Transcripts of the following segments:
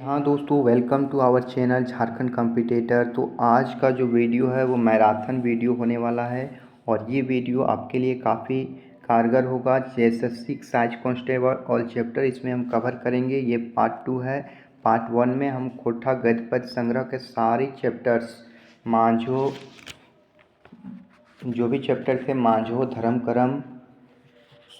हाँ दोस्तों, welcome to our channel Jharkhand competitor. तो आज का जो वीडियो है वो मैराथन वीडियो होने वाला है और ये वीडियो आपके लिए काफ़ी कारगर होगा। SSC excise constable all chapter इसमें हम कवर करेंगे। ये पार्ट 2 है। पार्ट 1 में हम खोटा गद्य पद्य संग्रह के सारे चैप्टर्स मांझो, जो भी चैप्टर थे मांझो, धर्म करम,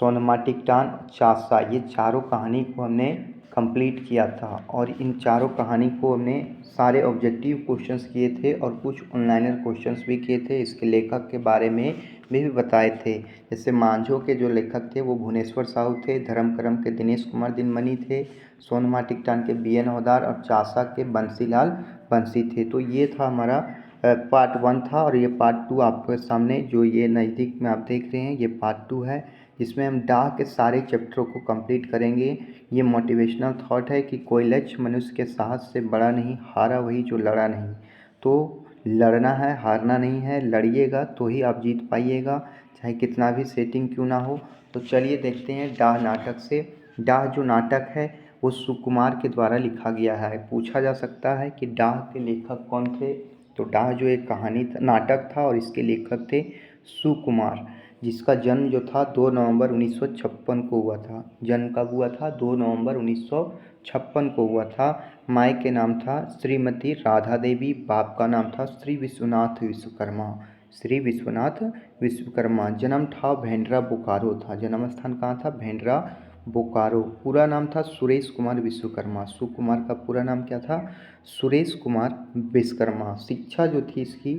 सोनमाटिकटान, चासा, ये चारों कहानी को हमने कंप्लीट किया था और इन चारों कहानी को हमने सारे ऑब्जेक्टिव क्वेश्चंस किए थे और कुछ ऑनलाइनर क्वेश्चंस भी किए थे। इसके लेखक के बारे में भी बताए थे। जैसे मांझो के जो लेखक थे वो भुवनेश्वर साहू थे, धर्म करम के दिनेश कुमार दिनमणि थे, सोनमाटिकटान के BN हवदार और चासा के बंसीलाल बंसी थे। तो ये था हमारा पार्ट 1 था और ये पार्ट 2 आपके सामने जो ये नज़दीक में आप देख रहे हैं ये पार्ट 2 है, जिसमें हम डाह के सारे चैप्टरों को कंप्लीट करेंगे। ये मोटिवेशनल थॉट है कि कोई लक्ष्य मनुष्य के साहस से बड़ा नहीं, हारा वही जो लड़ा नहीं। तो लड़ना है, हारना नहीं है। लड़िएगा तो ही आप जीत पाइएगा, चाहे कितना भी सेटिंग क्यों ना हो। तो चलिए देखते हैं डाह नाटक से। डाह जो नाटक है वो सुकुमार के द्वारा लिखा गया है। पूछा जा सकता है कि डाह के लेखक कौन थे। तो डाह जो एक कहानी नाटक था और इसके लेखक थे सुकुमार, जिसका जन्म जो था 2 नवंबर 1956 को हुआ था। जन्म कब हुआ था? 2 नवंबर 1956 को हुआ था। माँ के नाम था श्रीमती राधा देवी, बाप का नाम था श्री विश्वनाथ विश्वकर्मा। श्री विश्वनाथ विश्वकर्मा। जन्म था भेंडरा बोकारो था। जन्म स्थान कहाँ था? भेंडरा बोकारो। पूरा नाम था सुरेश कुमार विश्वकर्मा। सुकुमार का पूरा नाम क्या था? सुरेश कुमार विश्वकर्मा। शिक्षा जो थी इसकी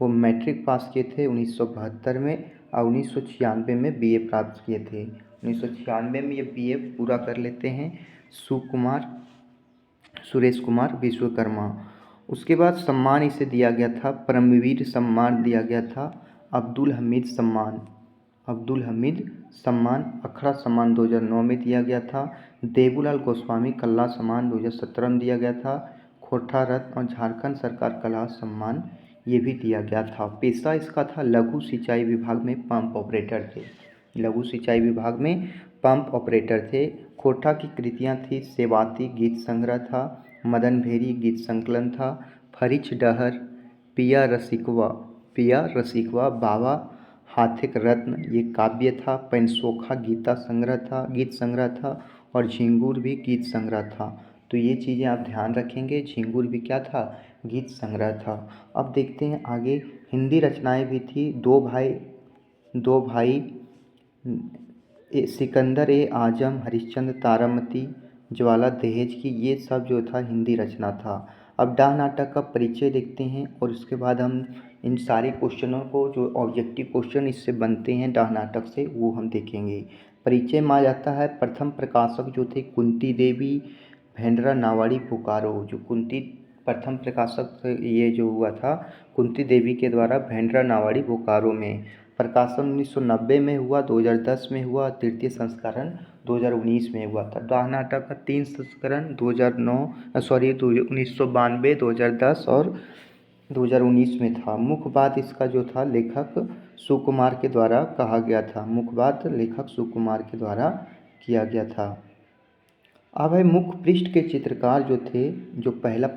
वो मैट्रिक पास किए थे 1972 में और 1996 में BA प्राप्त किए थे। 1996 में ये BA पूरा कर लेते हैं सुरेश कुमार विश्वकर्मा। उसके बाद सम्मान इसे दिया गया था, परमवीर सम्मान दिया गया था, अब्दुल हमीद सम्मान, अखड़ा सम्मान 2009 में दिया गया था, देवूलाल गोस्वामी कला सम्मान 2017 में दिया गया था, खोटा रत्न और झारखंड सरकार कला सम्मान ये भी दिया गया था। पेशा इसका था लघु सिंचाई विभाग में पंप ऑपरेटर थे। लघु सिंचाई विभाग में पंप ऑपरेटर थे। खोटा की कृतियाँ थी सेवाती गीत संग्रह था, मदन भेरी गीत संकलन था, फरिच डहर, पिया रसिकवा, बाबा हाथिक रत्न ये काव्य था, पैनसोखा गीत संग्रह था और झिंगुर भी गीत संग्रह था। तो ये चीज़ें आप ध्यान रखेंगे। झिंगुर भी क्या था? गीत संग्रह था। अब देखते हैं आगे। हिंदी रचनाएं भी थी। दो भाई सिकंदर आजम, हरिश्चंद्र, तारामती, ज्वाला दहेज की, ये सब जो था हिंदी रचना था। अब डाह नाटक का परिचय देखते हैं और उसके बाद हम इन सारे क्वेश्चनों को जो ऑब्जेक्टिव क्वेश्चन इससे बनते हैं डाह नाटक से वो हम देखेंगे। परिचय में आ जाता है। प्रथम प्रकाशक जो थे कुंती देवी, भेंडरा नावाड़ी बोकारो। जो कुंती प्रथम प्रकाशक ये जो हुआ था कुंती देवी के द्वारा भेंडरा नावाड़ी बोकारो में। प्रकाशन 1990 में हुआ, 2010 में हुआ, तृतीय संस्करण 2019 में हुआ था। डाह नाटक का 3 संस्करण 1992, 2010 और 2019 में था। मुख्य बात इसका जो था लेखक सुकुमार के द्वारा कहा गया था। मुख्य बात लेखक सुकुमार के द्वारा किया गया था। अब है मुख्य पृष्ठ के चित्रकार जो थे, जो पहला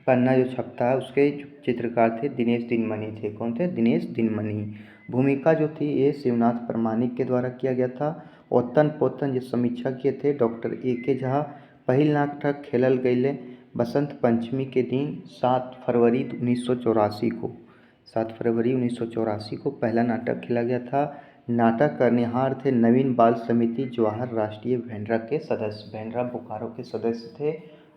पन्ना जो छपता है उसके चित्रकार थे दिनेश दिनमणि थे। कौन थे? दिनेश दिनमणि। भूमिका जो थी ये शिवनाथ प्रामाणिक के द्वारा किया गया था। औतन पोतन जो समीक्षा किए थे डॉक्टर AK झा। पहिल नाटक खेलल गईले बसंत पंचमी के दिन 7 फरवरी 1984 को। 7 फरवरी 1984 को पहला नाटक खेला गया था। नाटक करनेहार थे नवीन बाल समिति जवाहर राष्ट्रीय भेंडरा के सदस्य, भेंडरा बोकारो के सदस्य थे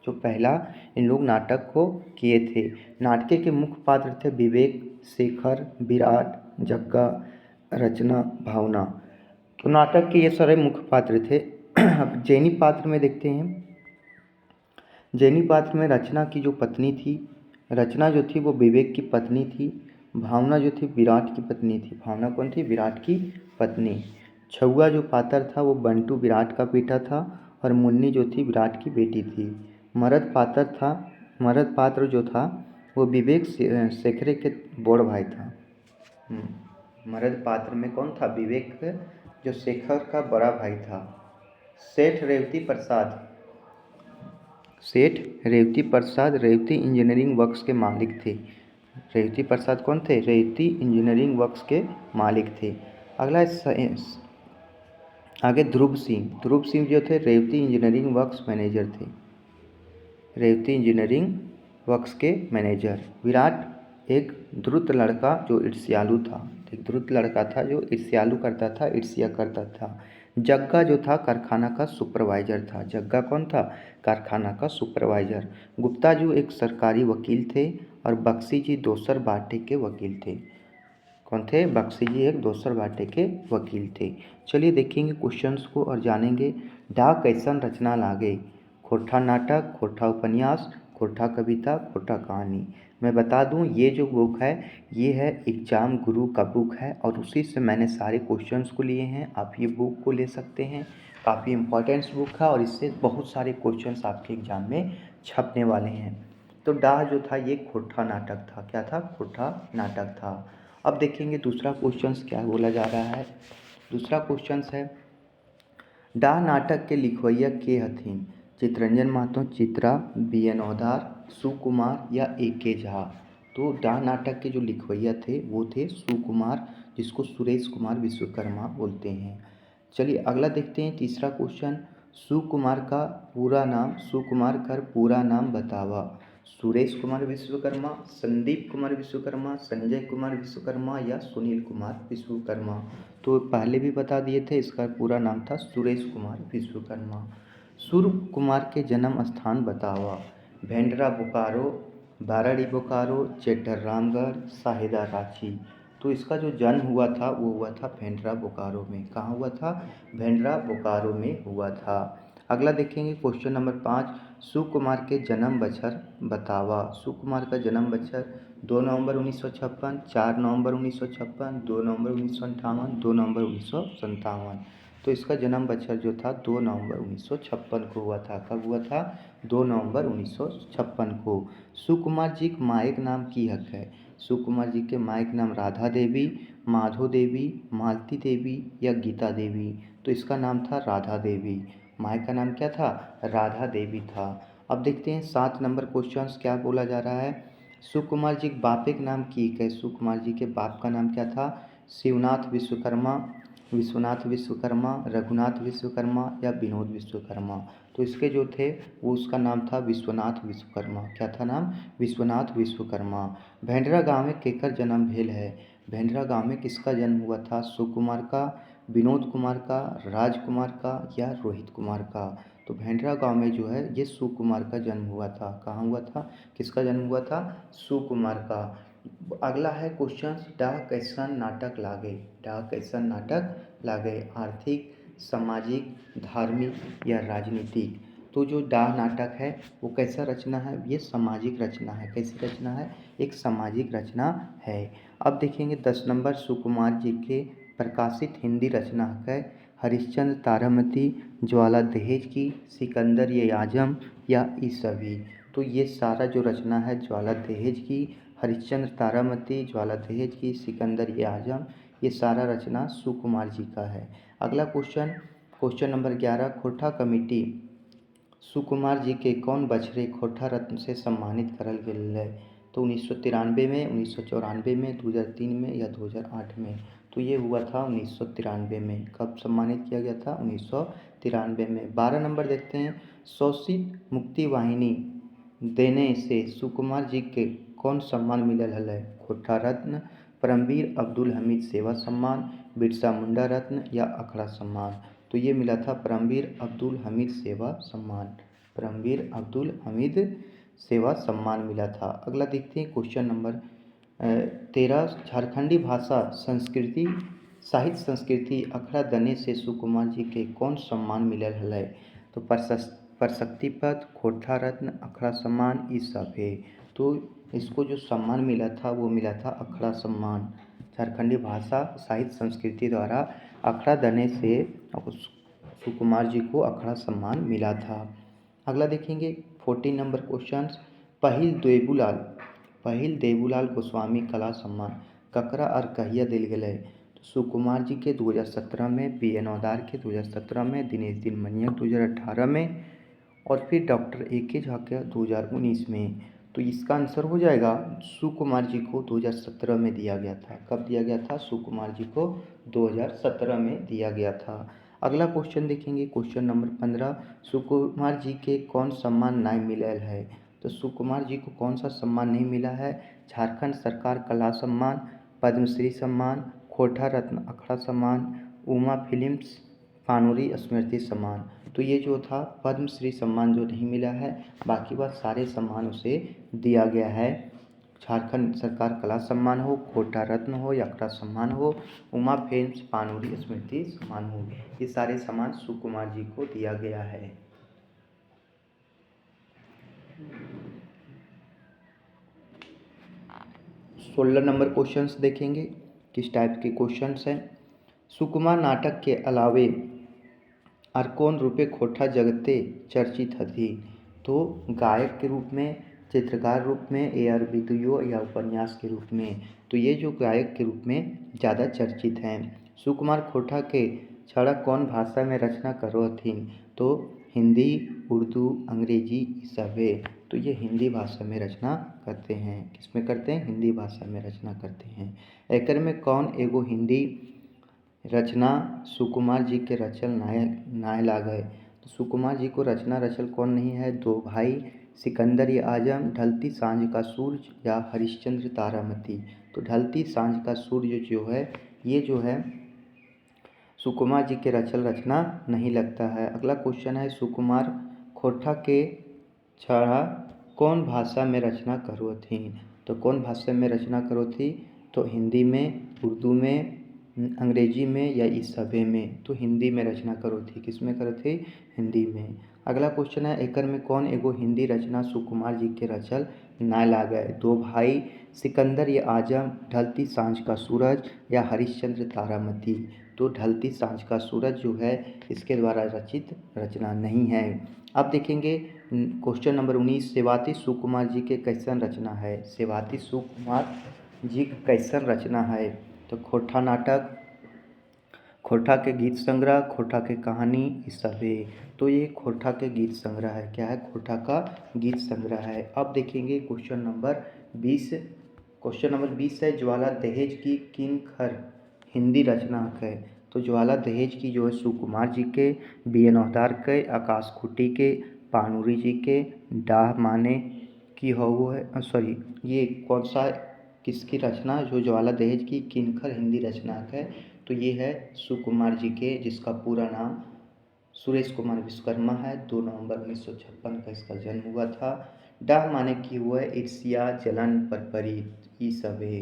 जो पहला इन लोग नाटक को किए थे। नाटक के मुख्य पात्र थे विवेक, शेखर, विराट, जग्गा, रचना, भावना। तो नाटक के ये सारे मुख्य पात्र थे। अब जैनी पात्र में देखते हैं। जैनी पात्र में रचना की जो पत्नी थी, रचना जो थी वो विवेक की पत्नी थी। भावना जो थी विराट की पत्नी थी। भावना कौन थी? विराट की पत्नी। छुआ जो पात्र था वो बंटू विराट का बेटा था और मुन्नी जो थी विराट की बेटी थी। मर्द पात्र जो था वो विवेक शेखरे के बड़ भाई था। मर्द पात्र में कौन था? विवेक जो शेखर का बड़ा भाई था। सेठ रेवती प्रसाद सेठ रेवती प्रसाद रेवती इंजीनियरिंग वर्क्स के मालिक थे। रेवती प्रसाद कौन थे? रेवती इंजीनियरिंग वर्क्स के मालिक थे। अगला आगे ध्रुव सिंह जो थे रेवती इंजीनियरिंग वर्क्स मैनेजर थे। रेवती इंजीनियरिंग वर्क्स के मैनेजर। विराट एक धूर्त लड़का जो ईर्ष्यालु था। एक धूर्त लड़का था जो ईर्ष्यालु करता था, ईर्ष्या करता था। जग्गा जो था कारखाना का सुपरवाइजर था। जग्गा कौन था? कारखाना का सुपरवाइजर। गुप्ता जो एक सरकारी वकील थे और बख्शी जी दोसर बाटे के वकील थे। कौन थे? बख्शी जी एक दोसर बाटे के वकील थे। चलिए देखेंगे क्वेश्चंस को और जानेंगे। डा कैसन रचना लागे? खोटा नाटक, खोटा उपन्यास, खोटा कविता, खोटा कहानी। मैं बता दूं ये जो बुक है ये है एग्जाम गुरु का बुक है और उसी से मैंने सारे क्वेश्चंस को लिए हैं। आप ये बुक को ले सकते हैं, काफ़ी इम्पोर्टेंट बुक है और इससे बहुत सारे क्वेश्चंस आपके एग्जाम में छपने वाले हैं। तो डा जो था ये खोटा नाटक था। क्या था? खोटा नाटक था। अब देखेंगे दूसरा क्वेश्चंस क्या बोला जा रहा है। दूसरा क्वेश्चंस है डा नाटक के लिखवैया के हथिन? चितरंजन महतो, चित्रा, बी.एन. औधार, सुकुमार या ए.के. झा। तो डा नाटक के जो लिखवैया थे वो थे सुकुमार, जिसको सुरेश कुमार विश्वकर्मा बोलते हैं। चलिए अगला देखते हैं तीसरा क्वेश्चन। सुकुमार का पूरा नाम, सुकुमार का पूरा नाम बतावा। सुरेश कुमार विश्वकर्मा, संदीप कुमार विश्वकर्मा, संजय कुमार विश्वकर्मा या सुनील कुमार विश्वकर्मा। तो पहले भी बता दिए थे, इसका पूरा नाम था सुरेश कुमार विश्वकर्मा। सूर्य कुमार के जन्म स्थान बतावा। भेंडरा बोकारो, बाराड़ी बोकारो, चेटर रामगढ़, साहेदा रांची। तो इसका जो जन्म हुआ था वो हुआ था भेंडरा बोकारो में। कहाँ हुआ था? भेंडरा बोकारो में हुआ था। अगला देखेंगे क्वेश्चन नंबर 5। सुकुमार के जन्म बछर बतावा। सुकुमार का जन्म बछर 2 नवंबर 1956, 4 नवंबर 1956, 2 नवंबर 1958, 2 नवंबर 1957। तो इसका जन्म बछर जो था 2 नवंबर 1956 को हुआ था। कब हुआ था? 2 नवंबर 1956 को। सुकुमार जी के मायक नाम की हक है? सुकुमार जी के मायक नाम राधा देवी, माधो देवी, मालती देवी या गीता देवी। तो इसका नाम था राधा देवी। मायक का नाम क्या था? राधा देवी था। अब देखते हैं 7 नंबर क्वेश्चन क्या बोला जा रहा है। सुकुमार जी के बापे के नाम की है? सुकुमार जी के बाप का नाम क्या था? शिवनाथ विश्वकर्मा, विश्वनाथ विश्वकर्मा, रघुनाथ विश्वकर्मा या विनोद विश्वकर्मा। तो इसके जो थे वो उसका नाम था विश्वनाथ विश्वकर्मा। क्या था नाम? विश्वनाथ विश्वकर्मा। भेंडरा गाँव में केकर जन्म भेल है? भेंडरा गाँव में किसका जन्म हुआ था? सुकुमार का, विनोद कुमार का, राजकुमार का या रोहित कुमार का। तो भेंडरा गांव में जो है ये सुकुमार का जन्म हुआ था। कहाँ हुआ था? किसका जन्म हुआ था? सुकुमार का। अगला है क्वेश्चन डा कैसन नाटक लागे? डा कैसन नाटक लागे? आर्थिक, सामाजिक, धार्मिक या राजनीतिक। तो जो डा नाटक है वो कैसा रचना है? ये सामाजिक रचना है। कैसी रचना है? एक सामाजिक रचना है। अब देखेंगे 10 नंबर सुकुमार जी के प्रकाशित हिंदी रचना है हरिश्चंद्र तारामती, ज्वाला दहेज की, सिकंदर ये आजम या ई सभी। तो ये सारा जो रचना है ज्वाला दहेज की, हरिश्चंद्र तारामती, ज्वाला दहेज की, सिकंदर ये आजम, ये सारा रचना सुकुमार जी का है। अगला क्वेश्चन नंबर 11। खोटा कमेटी सुकुमार जी के कौन बछड़े खोटा रत्न से सम्मानित करल गेल है? तो 1993 में, 1994 में, 2003 में या 2008 में। तो ये हुआ था 1993 में। कब सम्मानित किया गया था? 1993 में। 12 नंबर देखते हैं। शोषित मुक्ति वाहिनी देने से सुकुमार जी के कौन सम्मान मिलल है? खोटा रत्न, परमवीर अब्दुल हमीद सेवा सम्मान, बिरसा मुंडा रत्न या अखड़ा सम्मान। तो ये मिला था परमवीर अब्दुल हमीद सेवा सम्मान। परमवीर अब्दुल हमीद सेवा सम्मान मिला था। अगला देखते हैं क्वेश्चन नंबर 13। झारखंडी भाषा संस्कृति साहित्य संस्कृति अखड़ा दने से सुकुमार जी के कौन सम्मान मिलल है? तो परशक्ति पद, खोटा रत्न, अखड़ा सम्मान ई सब है। तो इसको जो सम्मान मिला था वो मिला था अखड़ा सम्मान। झारखंडी भाषा साहित्य संस्कृति द्वारा अखड़ा दने से सुकुमार जी को अखड़ा सम्मान मिला था। अगला देखेंगे 14 नंबर क्वेश्चन। पहिल देबूलाल गोस्वामी कला सम्मान ककरा और कहिया दिल गए? तो सुकुमार जी के 2017 में, बी.एन. औधार के 2017 में, दिनेश दिनमनिया 2018 में और फिर डॉक्टर ए के झा का 2019 में। तो इसका आंसर हो जाएगा सुकुमार जी को 2017 में दिया गया था। कब दिया गया था? सुकुमार जी को 2017 में दिया गया था। अगला क्वेश्चन देखेंगे, क्वेश्चन नंबर 15। सुकुमार जी के कौन सम्मान नहीं मिला है? तो सुकुमार जी को कौन सा सम्मान नहीं मिला है? झारखंड सरकार कला सम्मान, पद्मश्री सम्मान, खोटा रत्न अखाड़ा सम्मान, उमा फिल्म्स पानूरी स्मृति सम्मान। तो ये जो था पद्मश्री सम्मान जो नहीं मिला है, बाकी बात सारे सम्मान उसे दिया गया है। झारखंड सरकार कला सम्मान हो, खोटा रत्न हो या अखाड़ा सम्मान हो, उमा फिल्म्स पानूरी स्मृति सम्मान हो, ये सारे सम्मान सुकुमार जी को दिया गया है। 16 नंबर क्वेश्चंस देखेंगे, किस टाइप के क्वेश्चंस हैं। सुकुमार नाटक के अलावे और कौन रूपे खोटा जगते चर्चित हथी? तो गायक के रूप में, चित्रकार रूप में, या विदुयो या उपन्यास के रूप में। तो ये जो गायक के रूप में ज़्यादा चर्चित हैं। सुकुमार खोटा के छड़ा कौन भाषा में रचना करो हथिन? तो हिंदी, उर्दू, अंग्रेजी ये सब है। तो ये हिंदी भाषा में रचना करते हैं। किस में करते हैं? हिंदी भाषा में रचना करते हैं। एकर में कौन एगो हिंदी रचना सुकुमार जी के रचल नाय लागय? तो सुकुमार जी को रचना रचल कौन नहीं है? दो भाई, सिकंदर ये आजम, ढलती सांझ का सूरज या हरिश्चंद्र तारामती। तो ढलती सांझ का सूरज जो है, ये जो है सुकुमार जी के रचल रचना नहीं लगता है। अगला क्वेश्चन है, सुकुमार खोटा के छड़ा कौन भाषा में रचना करो थी? तो कौन भाषा में रचना करो थी? तो हिंदी में, उर्दू में, अंग्रेजी में या इस सभे में? तो हिंदी में रचना करो थी। किस में करो थी? हिंदी में। अगला क्वेश्चन है, एकर में कौन एगो हिंदी रचना सुकुमार जी के रचल ना लागय? दो भाई, सिकंदर ये आजम, ढलती सांझ का सूरज या हरिश्चंद्र तारामती। तो ढलती सांझ का सूरज जो है इसके द्वारा रचित रचना नहीं है। अब देखेंगे क्वेश्चन नंबर 19, सेवाती सुकुमार जी के कैसन रचना है? सेवाती सुकुमार जी का कैसन रचना है? तो खोटा नाटक, खोटा के गीत संग्रह, खोटा के कहानी, इस सब है। तो ये खोटा के गीत संग्रह है। क्या है? खोटा का गीत संग्रह है। अब देखेंगे क्वेश्चन नंबर 20। क्वेश्चन नंबर 20 है, ज्वाला दहेज की किन खर हिंदी रचना है? तो ज्वाला दहेज की जो है सुकुमार जी के, बी.एन. औतार के, आकाश खूटी के, पानूरी जी के, डाह माने की हो वो है, सॉरी, ये कौन सा किसकी रचना जो ज्वाला दहेज की किनखर हिंदी रचना है? तो ये है सुकुमार जी के, जिसका पूरा नाम सुरेश कुमार विश्वकर्मा है। 2 नवंबर 1956 का इसका जन्म हुआ था। डाह माने की हुआ है ईर्ष्या, जलन, परपरी, ये सब है।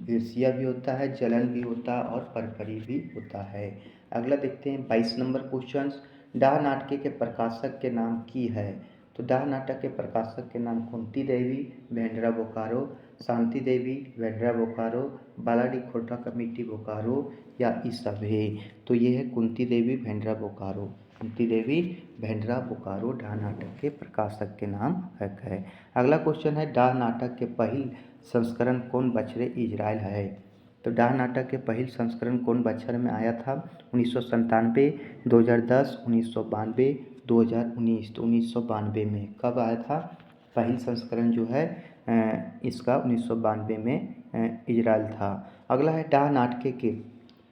ईर्ष्या भी होता है, जलन भी होता है और परपरी भी होता है। अगला देखते हैं 22 नंबर क्वेश्चन। डाह नाटक के प्रकाशक के नाम की है? तो डाह नाटक के प्रकाशक के नाम कुंती देवी, भेंडरा बोकारो, शांति देवी, भेंडरा बोकारो, बालाडी खोटा कमेटी बोकारो या इस सब है। तो ये है कुंती देवी, भेंडरा बोकारो। कुंती देवी, भेंडरा बोकारो डाह नाटक के प्रकाशक के नाम है। अगला क्वेश्चन है, डाह नाटक के पहल संस्करण कौन बछरे इजराइल है? तो डाह नाटक के पहल संस्करण कौन बछर में आया था? 1997, 2010, 1992, 2019। तो 1992 में कब आया था? पहल संस्करण जो है इसका 1992 में इजराइल था। अगला है, डाह नाटक के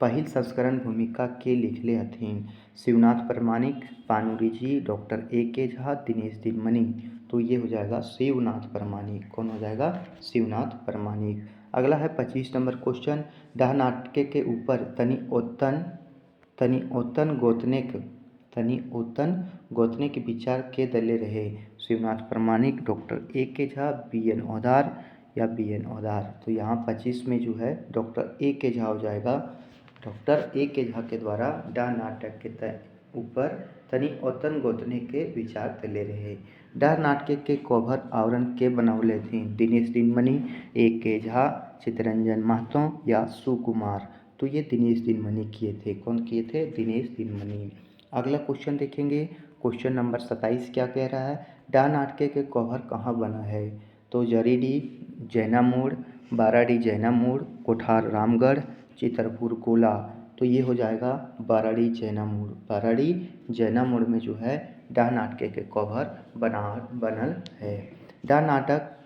पहिल संस्करण भूमिका के लिखले हथिन? शिवनाथ प्रमाणिक, पानूरी जी, डॉक्टर ए के झा, दिनेश दिनमणि। तो ये हो जाएगा शिवनाथ प्रमाणिक। कौन हो जाएगा? शिवनाथ प्रमाणिक। अगला है 25 नंबर क्वेश्चन, डाह नाटक के ऊपर तनि ओतने के विचार के दले रहे? शिवनाथ प्रमाणिक, डॉक्टर ए के झा, बी.एन. औतार या बी.एन. औतार। तो यहाँ 25 में जो है डॉक्टर ए के झा हो जाएगा। डॉक्टर ए के झा के द्वारा डाह नाटक के ऊपर तनि ओतन गोतने के विचार दले रहे। डाह नाटक के कवर आवरण के बनौले थे? दिनेश दिनमणि, ए के झा, चित्तरंजन महतो या सुकुमार। तो ये दिनेश दिनमणि किए थे। कौन किए थे? दिनेश दिनमणि। अगला क्वेश्चन देखेंगे, क्वेश्चन नंबर 27 क्या कह रहा है? डाह नाटक के कवर कहाँ बना है? तो जरीडी, जैना मोड़, बाराडी जैना मोड़, कोठार रामगढ़, चितरपुर गोला। तो ये हो जाएगा बाराडी जैना मोड़। बाराडी जैना मोड़ में जो है डाह नाटक के कवर बनल है। डाह नाटक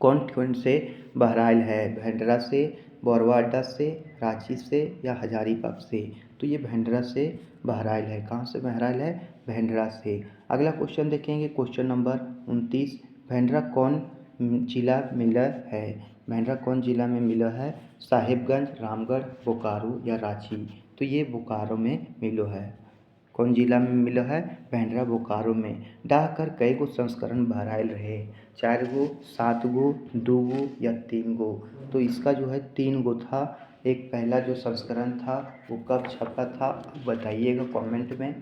कौन से बहराइल है? भेंडरा से, बौरवा अड्डा से, रांची से या हजारीबाग से? तो ये भेंडरा से बहराइल है। कहाँ से बहराइल है? भेंडरा से। अगला क्वेश्चन देखेंगे, क्वेश्चन नंबर 29। भेंडरा कौन जिला मिला है? भेंडरा कौन जिला में मिला है? साहिबगंज, रामगढ़, बोकारो या रांची? तो ये बोकारो में मिलो है। कौन जिला में मिला है? भेंडरा बोकारो में। डाह कर कई गो संस्करण बहराइल रहे? 4 गो, 7 गो, 2 गो या 3 गो? तो इसका जो है 3 गो था। एक पहला जो संस्करण था वो कब छपा था बताइएगा कमेंट में।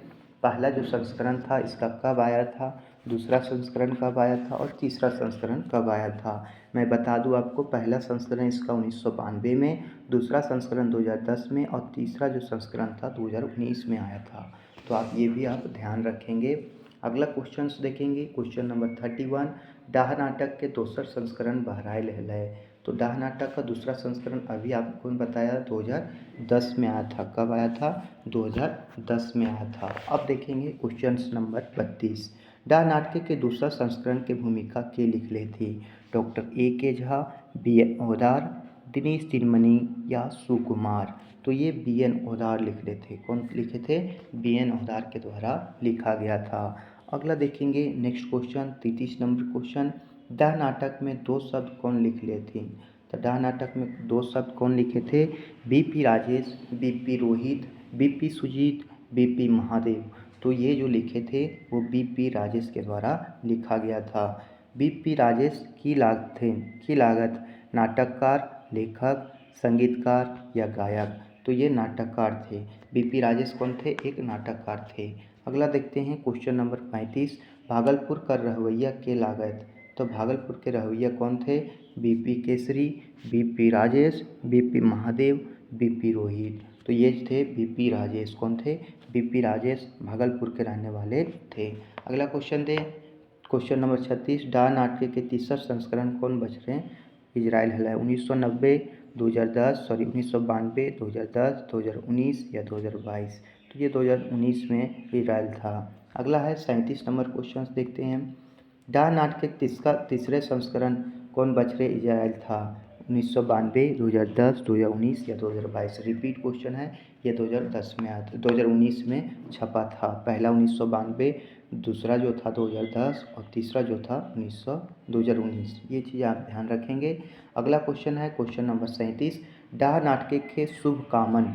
पहला जो संस्करण था इसका कब आया था, दूसरा संस्करण कब आया था और तीसरा संस्करण कब आया था? मैं बता दूं आपको, पहला संस्करण इसका 1992 में, दूसरा संस्करण 2010 में और तीसरा जो संस्करण था 2019 में आया था। तो आप ये भी आप ध्यान रखेंगे। अगला क्वेश्चन देखेंगे, क्वेश्चन नंबर 31। डाह नाटक के दोसर संस्करण बहराइल है? तो डाह नाटक का दूसरा संस्करण अभी आपको बताया 2010 में आया था। कब आया था? 2010 में आया था। अब देखेंगे क्वेश्चन नंबर 32। डाह नाटक के दूसरा संस्करण की भूमिका के लिखले थी? Doctor A.K. Jha, B.N. Odar, Dinesh Tinmani या सुकुमार? तो ये B.N. ओदार लिख रहे थे। कौन लिखे थे? B.N. ओदार के द्वारा लिखा गया था। अगला देखेंगे नेक्स्ट क्वेश्चन, 33 नंबर क्वेश्चन। डाह नाटक में 2 शब्द कौन लिख लिए थे? तो डाह नाटक में 2 शब्द कौन लिखे थे? B.P. Rajesh, B.P. Rohit, B.P. Sujit, B.P. Mahadev? तो ये जो लिखे थे वो B.P. राजेश के द्वारा लिखा गया था। B.P. राजेश की लागत नाटककार, लेखक, संगीतकार या गायक? तो ये नाटककार थे। B.P. राजेश कौन थे? एक नाटककार थे। अगला देखते हैं क्वेश्चन नंबर 35। भागलपुर का रहवैया के लागत? तो भागलपुर के रहवैया कौन थे? B.P. Kesari, B.P. Rajesh, B.P. Mahadev, B.P. Rohit? तो ये थे B.P. राजेश। कौन थे? B.P. राजेश भागलपुर के रहने वाले थे। अगला क्वेश्चन दें, क्वेश्चन नंबर 36। डाह नाटक के तीसरा संस्करण कौन बच रहे? इजराइल है? 1990, 2010, 1992, 2010, 2019 या 2022? तो ये 2019 में इजराइल था। अगला है 37 नंबर क्वेश्चन देखते हैं। डाह नाटक के तीसरे संस्करण कौन बच रहे इजराइल था? 1992, 2010, 2019 या 2022? रिपीट क्वेश्चन है, ये 2010 में आया था, 2019 में छपा था। पहला 1992, दूसरा जो था 2010 और तीसरा जो था 2019। ये चीज़ आप ध्यान रखेंगे। अगला क्वेश्चन है क्वेश्चन नंबर 37। डाह नाटक के शुभ कामन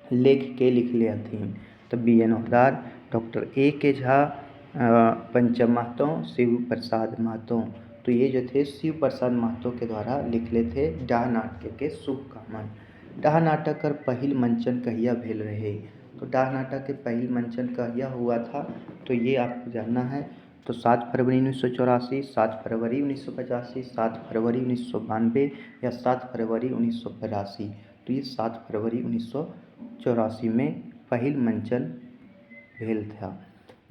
लेख के लिख ले हथिन? तो B.N. Odar, doctor A.K. Jha, पंचम महतो, शिव प्रसाद महतो? तो ये जो थे शिव प्रसाद महतो के द्वारा लिखले थे डाह नाटक के शुभ कामन। डाह नाटक कर पहिल मंचन कहिया भेल रहे? तो डाह नाटक के पहिल मंचन कहिया हुआ था? तो ये आपको जानना है। तो 7 फरवरी 1984, 7 फरवरी 1985, 7 फरवरी 1992 या 7 फरवरी 1982? तो ये 7 फरवरी 1984 में पहिल मंचन भेल था।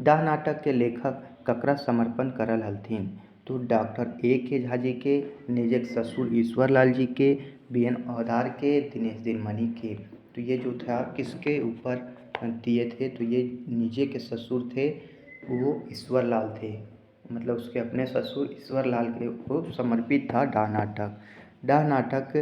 डाह नाटक के लेखक ककरा समर्पण करल हलथिन? तो डॉक्टर A.K. झा जी के, निजक ससुर ईश्वरलाल जी के, B.N. ओदार के, दिनेश तिनमनी के? तो ये जो था किसके ऊपर दिए थे? तो ये निजे के ससुर थे, वो ईश्वरलाल थे, मतलब उसके अपने ससुर ईश्वरलाल के को समर्पित था डाह नाटक। डाह नाटक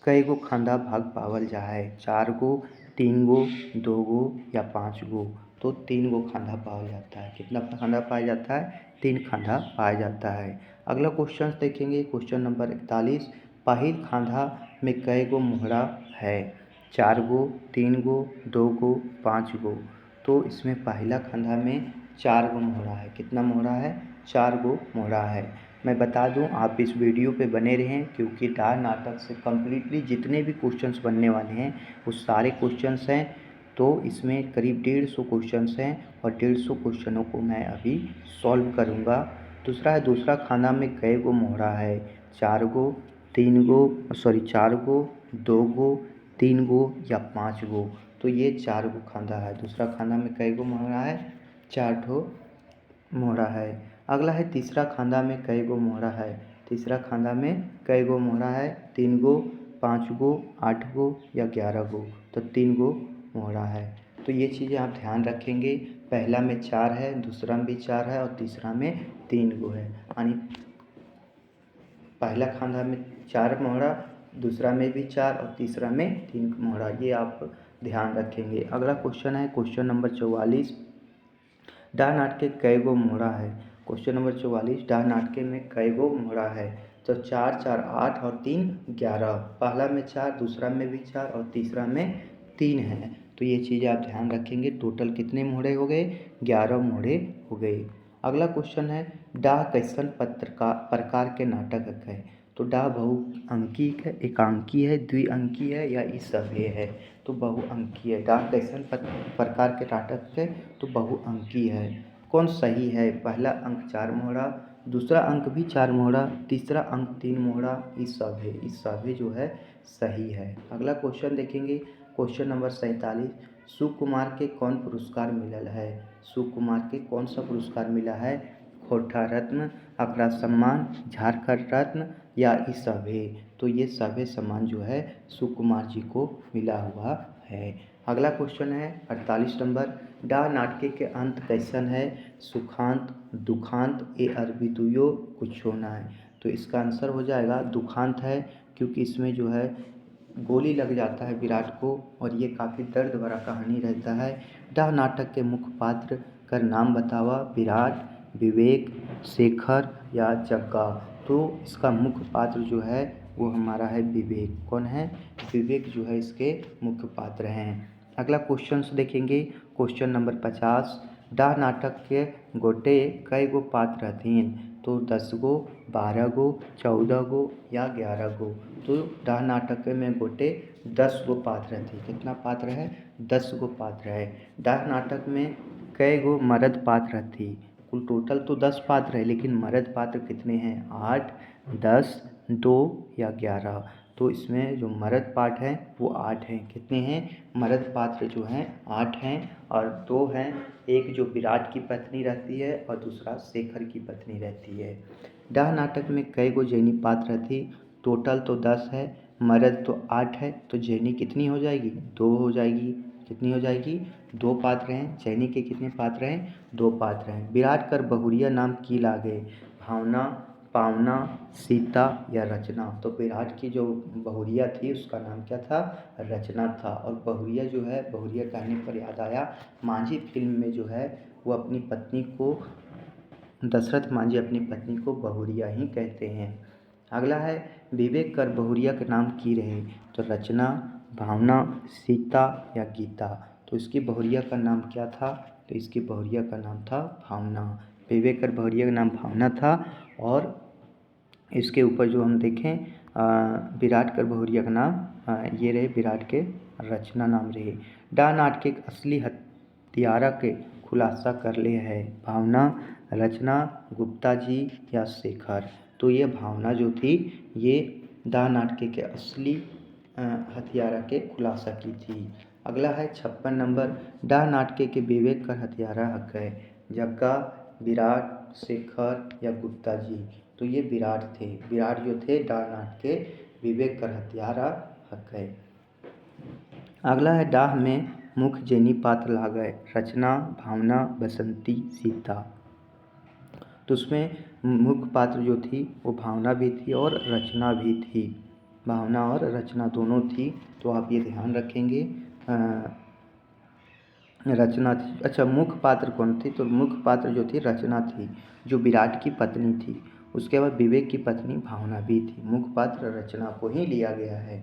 कई गो खांदा भाग पावल जा है? 4 गो, 3 गो, 2 गो या 5 गो? तो 3 गो खांदा पाया जाता है। कितना खांदा पाया जाता है? 3 खांदा पाया जाता है। अगला क्वेश्चन देखेंगे, क्वेश्चन नंबर 41। पहिल खांदा में कई गो मोहरा है? 4 गो, 3 गो, 2 गो, 5 गो? तो इसमें पहला खांदा में 4 गो मोहरा है। कितना मोहरा है? 4 गो मोहरा है। मैं बता दूं, आप इस वीडियो पे बने रहें, क्योंकि डाह नाटक से कम्प्लीटली जितने भी क्वेश्चंस बनने वाले हैं वो सारे क्वेश्चंस हैं। तो इसमें करीब 150 क्वेश्चंस हैं और 150 क्वेश्चनों को मैं अभी सॉल्व करूंगा। दूसरा है, दूसरा खाना में कई गो मोहरा है? 4 गो, 3 गो, 4 गो, 2 गो, 3 गो या 5 गो? तो ये 4 गो खाना है। दूसरा खाना में कई गो मोहरा है? 4 ठो मोहरा है। अगला है तीसरा खांदा में कई गो मोहरा है? तीसरा खांदा में कई गो मोहरा है? 3 गो, 5 गो, 8 गो या 11 गो? तो 3 गो मोहरा है। तो ये चीज़ें आप ध्यान रखेंगे। पहला में 4 है, दूसरा में भी 4 है और तीसरा में 3 गो है। यानी पहला खाना में 4 मोहरा, दूसरा में भी 4 और तीसरा में 3 मोहरा, ये आप ध्यान रखेंगे। अगला क्वेश्चन है क्वेश्चन नंबर 44, डा नाटके कै गो मोहरा है। क्वेश्चन नंबर 44, डा नाटके में कै गो मोहरा है। तो 4 4 8 और 3 11। पहला में 4, दूसरा में भी 4 और तीसरा में 3 है। तो ये चीज़ें आप ध्यान रखेंगे। टोटल कितने मोहरे हो गए? 11 मोहरे हो गए। अगला क्वेश्चन है डा कैसन प्रकार के नाटक है। तो डा बहुअंकी है, एकांकी है, द्विअंकी है या इस सभ्य है। तो बहुअंकी है। डा कैसन प्रकार के नाटक है? तो बहुअंकी है। कौन सही है? पहला अंक 4 मोहरा, दूसरा अंक भी 4 मोहरा, तीसरा अंक 3 मोहरा, इस सभ्य जो है सही है। अगला क्वेश्चन देखेंगे क्वेश्चन नंबर 47, सुकुमार के कौन पुरस्कार मिलल है। सुकुमार के कौन सा पुरस्कार मिला है? खोटा रत्न, अकरा सम्मान, झारखंड रत्न या इस सभ्य। तो ये सभ्य सम्मान जो है सुकुमार जी को मिला हुआ है। अगला क्वेश्चन है 48 नंबर, डा नाटके के अंत कैसन है? सुखांत, दुखांत, ए अरबी दुयो कुछ होना है। तो इसका आंसर हो जाएगा दुखांत है, क्योंकि इसमें जो है गोली लग जाता है विराट को और ये काफ़ी दर्द भरा कहानी रहता है। डा नाटक के मुख्य पात्र का नाम बतावा। विराट, विवेक, शेखर या जग्गा। तो इसका मुख्य पात्र जो है वो हमारा है विवेक। कौन है? विवेक जो है इसके मुख्य पात्र हैं। अगला क्वेश्चन देखेंगे क्वेश्चन नंबर 50, डा नाटक के गोटे कई गो पात्र हथिन। तो 10 गो, 12 गो, 14 गो या 11 गो। तो डा नाटक में गोटे 10 गो पात्र थे। कितना पात्र है? 10 गो पात्र है। डा नाटक में कई गो मर्द पात्र थी। कुल टोटल तो 10 पात्र है, लेकिन मर्द पात्र कितने हैं? 8, 10, 2 या 11। तो इसमें जो मर्द पाठ है वो 8 हैं। कितने हैं? मर्द पात्र जो हैं 8 हैं और 2 हैं। एक जो विराट की पत्नी रहती है और दूसरा शेखर की पत्नी रहती है। डा नाटक में कई गो जैनी पात्र थी। टोटल तो 10 है, मर्द तो 8 है, तो जैनी कितनी हो जाएगी? 2 हो जाएगी। कितनी हो जाएगी? 2 पात्र हैं। जैनी के कितने पात्र हैं? 2 पात्र हैं। विराट कर बहुरिया नाम की लागे। भावना, पावना, सीता या रचना। तो विराट की जो बहुरिया थी उसका नाम क्या था? रचना था। और बहुरिया जो है, बहुरिया कहने पर याद आया, मांझी फिल्म में जो है वो अपनी पत्नी को, दशरथ मांझी अपनी पत्नी को बहुरिया ही कहते हैं। अगला है विवेक कर बहुरिया के नाम की रहे। तो रचना, भावना, सीता या गीता। तो इसकी बहुरिया का नाम क्या था? तो इसकी बहुरिया का नाम था भावना। विवेक कर बहुरिया का नाम भावना था। और इसके ऊपर जो हम देखें विराट कर बहुरिया का नाम ये रहे, विराट के रचना नाम रहे। डा नाटक के असली हत्यारा के खुलासा कर ले है। भावना, रचना, गुप्ता जी या शेखर। तो ये भावना जो थी ये डा नाटक के असली हत्यारा के खुलासा की थी। अगला है 56 नंबर, डा नाटक के विवेक कर हत्यारा हक है। जग्गा, विराट, शेखर या गुप्ता जी। तो ये विराट थे। विराट जो थे डा नाटक के विवेक कर हत्यारा हक है। अगला है डाह में मुख्य जैनी पात्र लागे। रचना, भावना, बसंती, सीता। तो उसमें मुख्य पात्र जो थी वो भावना भी थी और रचना भी थी। भावना और रचना दोनों थी। तो आप ये ध्यान रखेंगे। रचना थी। अच्छा, मुख्य पात्र कौन थी? तो मुख्य पात्र जो थी रचना थी, जो विराट की पत्नी थी। उसके बाद विवेक की पत्नी भावना भी थी। मुख्य पात्र रचना को ही लिया गया है।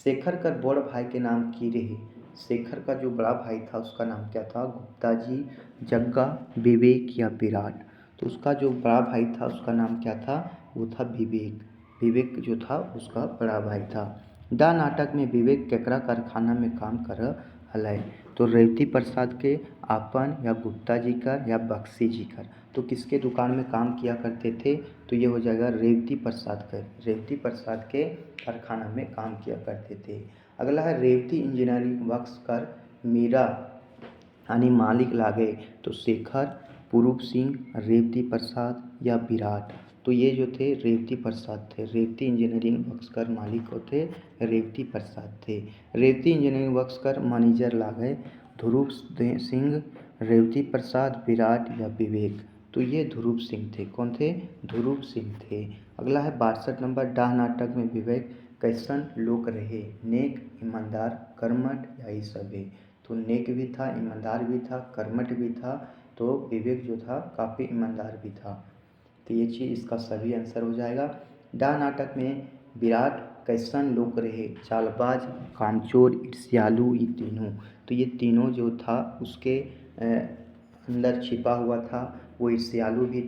शेखर का बड़ भाई के नाम की रहे। शेखर का जो बड़ा भाई था उसका नाम क्या था? गुप्ता जी, जग्गा, विवेक या विराट। तो उसका जो बड़ा भाई था उसका नाम क्या था? वो था विवेक। विवेक जो था उसका बड़ा भाई था। डा नाटक में विवेक केकरा कारखाना में काम कर हलै। तो रेवती प्रसाद के, आपन या गुप्ता जी का या बख्शी जी का। तो किसके दुकान में काम किया करते थे? तो ये हो जाएगा रेवती प्रसाद का। रेवती प्रसाद के कारखाना में काम किया करते थे। अगला है रेवती इंजीनियरिंग वर्क्स कर मीरा यानी मालिक लागे। तो शेखर, पूरूप सिंह, रेवती प्रसाद या विराट। तो ये जो थे रेवती प्रसाद थे। रेवती इंजीनियरिंग वर्क्स कर मालिक को थे रेवती प्रसाद थे। रेवती इंजीनियरिंग वर्क्स कर मैनेजर लागे ध्रुव सिंह, रेवती प्रसाद, विराट या विवेक? तो ये ध्रुव सिंह थे। कौन थे? ध्रुव सिंह थे। अगला है 62 नंबर, डाह नाटक में विवेक कैसन लोग रहे? नेक, ईमानदार, कर्मठ या ये सभी? तो नेक भी था, ईमानदार भी था, कर्मठ भी था, तो विवेक जो था काफ़ी ईमानदार भी था। तो ये चीज़ इसका सभी आंसर हो जाएगा। डाह नाटक में विराट कैसन लोग रहे? चालबाज, कामचोर, ईर्ष्यालु, ये तीनों? तो ये तीनों जो था उसके अंदर छिपा हुआ था। वो ईर्ष्यालु भी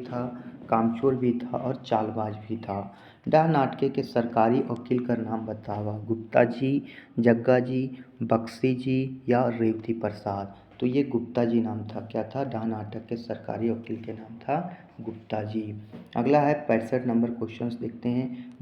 था, कामचोर भी था और चालबाज भी था। डाह नाटके के सरकारी वकील का नाम बतावा? गुप्ता जी, जग्गा जी, बख्शी जी या रेवती प्रसाद? तो ये गुप्ता जी नाम था। क्या था? डाह नाटक के सरकारी वकील के नाम था गुप्ता जी। अगला है 65 नंबर क्वेश्चन देखते हैं।